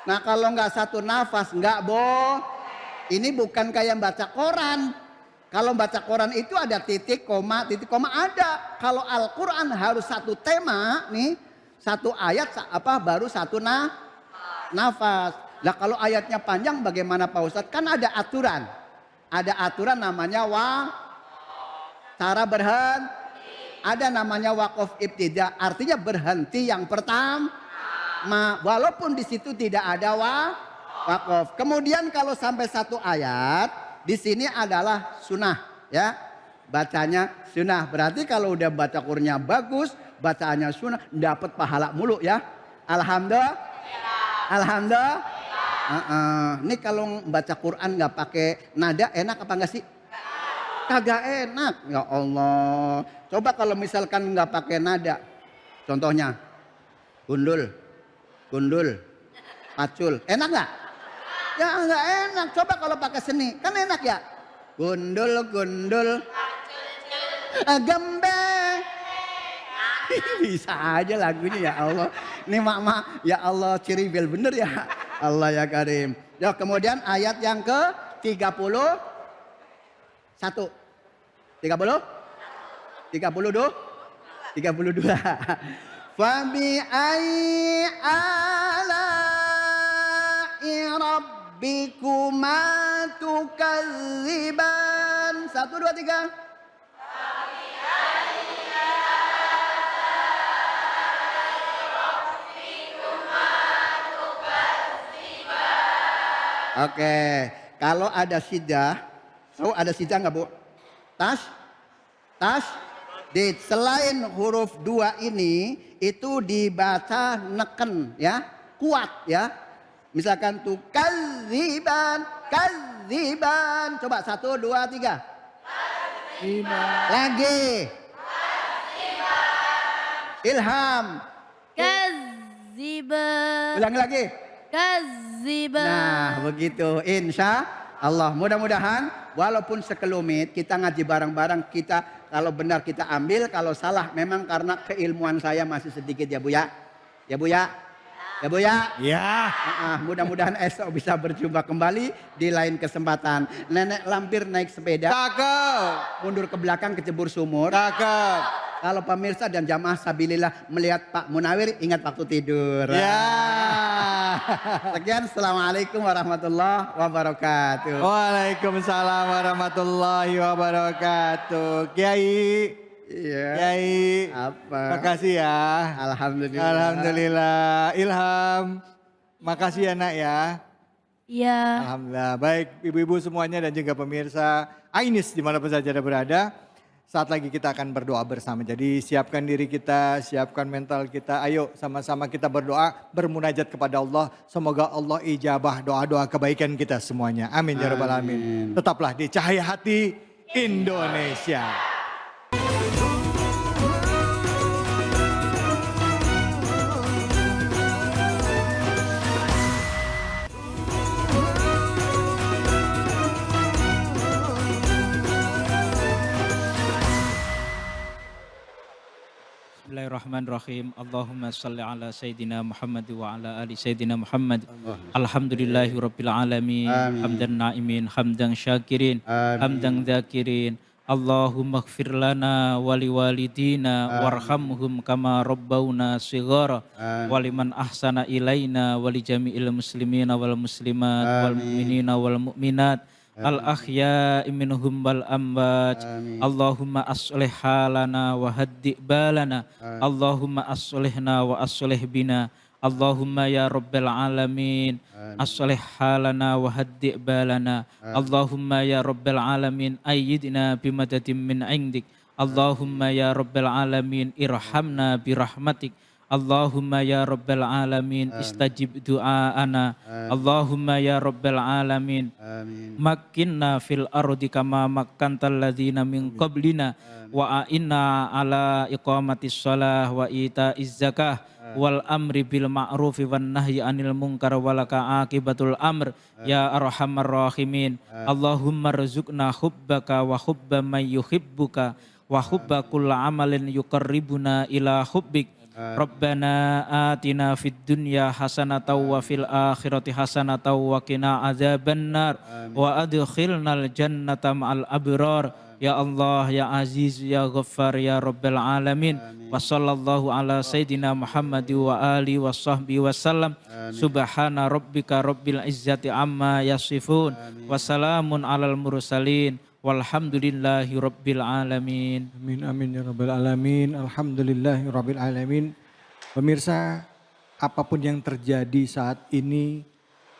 Nah, kalau nggak satu nafas nggak boh. Ini bukan kayak baca koran. Kalau baca Quran itu ada titik, koma ada. Kalau Al-Quran harus satu tema nih, satu ayat baru satu nafas. Lah kalau ayatnya panjang bagaimana Pak Ustadz? Kan ada aturan. Ada aturan namanya cara berhenti. Ada namanya waqaf ibtida, artinya berhenti yang pertama. Walaupun di situ tidak ada waqaf. Kemudian kalau sampai satu ayat, di sini adalah sunnah ya. Bacanya sunnah. Berarti kalau udah baca Qur'annya bagus, bacaannya sunnah, dapat pahala mulu ya. Alhamdulillah. Alhamdulillah. Ini kalau baca Quran nggak pakai nada enak apa enggak sih? Kagak enak. Ya Allah. Coba kalau misalkan nggak pakai nada. Contohnya gundul, pacul. Enak nggak? Ya nggak enak. Coba kalau pakai seni, kan enak ya. Gundul, gembe. Bisa aja lagunya ya Allah. Ini mak ya Allah ciri bel bener ya. Allah ya Karim. Ya kemudian ayat yang ke 31. 32. Fabi ai ala'i rabbikuma tukadziban. 1, 2, 3. Oke, kalau ada sidah, ada sidah nggak Bu? Tas, selain huruf 2 ini itu dibaca neken ya, kuat ya. Misalkan tuh kadziban. Coba 1, 2, 3. Lagi. Ilham. Kadziban. Ulangi lagi. Kadziban. Nah begitu, insya Allah. Mudah-mudahan walaupun sekelumit kita ngaji bareng-bareng, kita kalau benar kita ambil, kalau salah memang karena keilmuan saya masih sedikit ya Bu ya. Ya Bu ya. Ya Bu ya. Ya. Mudah-mudahan esok bisa berjumpa kembali di lain kesempatan. Nenek lampir naik sepeda. Cakep. Mundur ke belakang kecebur sumur. Cakep. Kalau pemirsa dan jamaah sabilillah melihat Pak Munawir, ingat waktu tidur. Ya. Sekian, assalamualaikum warahmatullahi wabarakatuh. Waalaikumsalam warahmatullahi wabarakatuh. Kiai. Iya. Kiai. Apa? Makasih ya. Alhamdulillah. Alhamdulillah. Ilham. Makasih ya nak ya. Iya. Alhamdulillah. Baik ibu-ibu semuanya dan juga pemirsa Ainis dimanapun saja Anda berada. Saat lagi kita akan berdoa bersama. Jadi siapkan diri kita, siapkan mental kita. Ayo sama-sama kita berdoa, bermunajat kepada Allah. Semoga Allah ijabah doa-doa kebaikan kita semuanya. Amin ya rabbal alamin. Tetaplah di Cahaya Hati Indonesia. Bismillahirrahmanirrahim. Allahumma salli ala Sayyidina Muhammad wa ala ali Sayyidina Muhammad. Alhamdulillahi Rabbil Alamin. Hamdan na'imin, hamdan syakirin, hamdan dhakirin. Allahumma gfir lana wali walidina warhamhum kama rabbawna shighara waliman ahsana ilaina wali jami'il muslimina wal muslimat wal mu'minina wal mu'minat al ahya'i minhum wal amwat. Allahumma aslih halana wa haddi balana. Allahumma aslihna wa aslih bina. Allahumma ya rabbal alamin aslih halana wa haddi balana. Allahumma ya rabbal alamin ayyidna bimadatin min indik. Allahumma ya rabbal alamin irhamna birahmatik. Allahumma ya rabbal alamin istajib du'aana. Allahumma ya rabbal alamin makkinna fil ardi kama makkantal ladzina min qablina wa a'inna ala iqamatis shalah wa ita'iz zakah wal amri bil ma'rufi wan nahyi anil munkar walaka akibatul amr ya arhamar rahimin. Allahumma rzuqna hubbaka wa hubba man yuhibbuka wa hubba kulla amalin yuqarribuna ila hubbik. Rabbana atina fid dunya hasanatan wa fil akhirati hasanatan wa qina adzabannar wa adkhilnal jannata ma'al abrar. Ya Allah, ya Aziz, ya Ghaffar, ya Rabbal Alamin. Wa sallallahu ala Sayyidina Muhammad wa ali wa sahbihi wa sallam. Subhana rabbika rabbil izzati amma yasifun. Wa salamun alal mursalin. Walhamdulillahi rabbil alamin. Amin amin ya rabbal alamin. Alhamdulillahi rabbil alamin. Pemirsa, apapun yang terjadi saat ini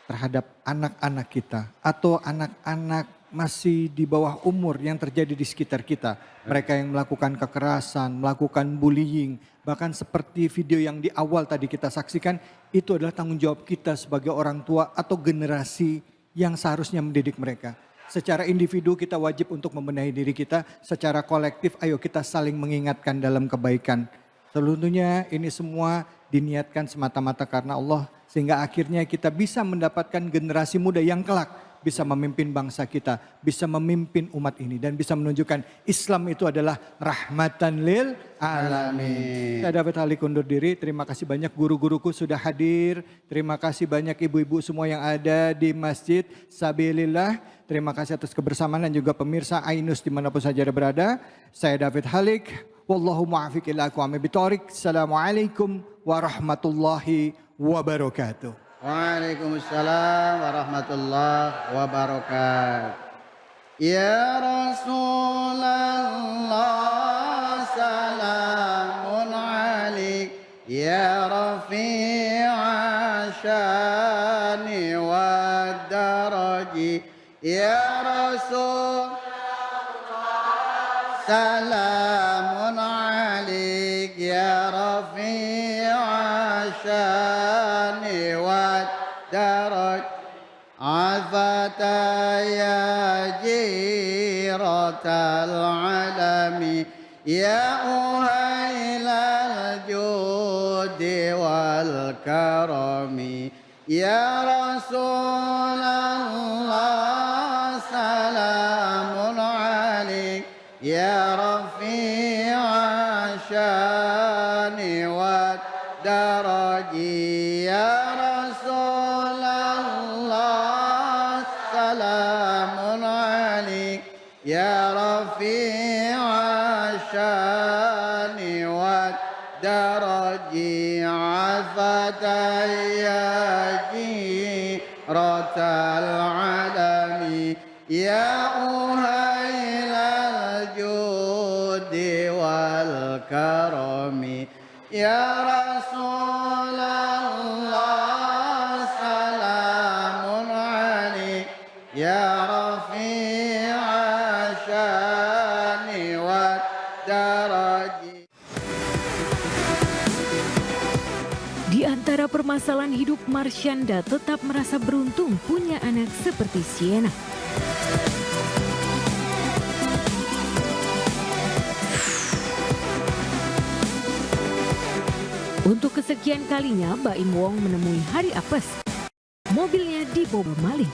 terhadap anak-anak kita atau anak-anak masih di bawah umur yang terjadi di sekitar kita. Mereka yang melakukan kekerasan, melakukan bullying, bahkan seperti video yang di awal tadi kita saksikan, itu adalah tanggung jawab kita sebagai orang tua atau generasi yang seharusnya mendidik mereka. Secara individu kita wajib untuk membenahi diri kita, secara kolektif ayo kita saling mengingatkan dalam kebaikan. Tentunya ini semua diniatkan semata-mata karena Allah, sehingga akhirnya kita bisa mendapatkan generasi muda yang kelak bisa memimpin bangsa kita, bisa memimpin umat ini dan bisa menunjukkan Islam itu adalah rahmatan lil alamin. Saya David Halik undur diri. Terima kasih banyak guru-guruku sudah hadir. Terima kasih banyak ibu-ibu semua yang ada di Masjid Sabilillah. Terima kasih atas kebersamaan dan juga pemirsa Ainus dimanapun saja berada. Saya David Halik. Wallahu muwaffiq ila aqwamit thoriq. Assalamualaikum warahmatullahi wabarakatuh. Waalaikumsalam warahmatullahi wabarakatuh. Ya Rasulullah salamun alaik ya rafi'a syani wa daraji ya Rasul salamun alaik ya rafi'a syani wa daraj afata ya jiratal alami ya uhailal judi wal karami ya Rasulullah salamun alaik ya rafi'a syani wa daraji ya Rasulullah salamun alaik ya rafi'a syani wa daraji afata ya jiratal alami ya uhailal judi wal karami ya Rasulullah salamun alaik ya rafi'a syani wa daraji. Di antara permasalahan hidup, Marsyanda tetap merasa beruntung punya anak seperti Sienna. Untuk kesekian kalinya, Baim Wong menemui hari apes. Mobilnya dibobol maling.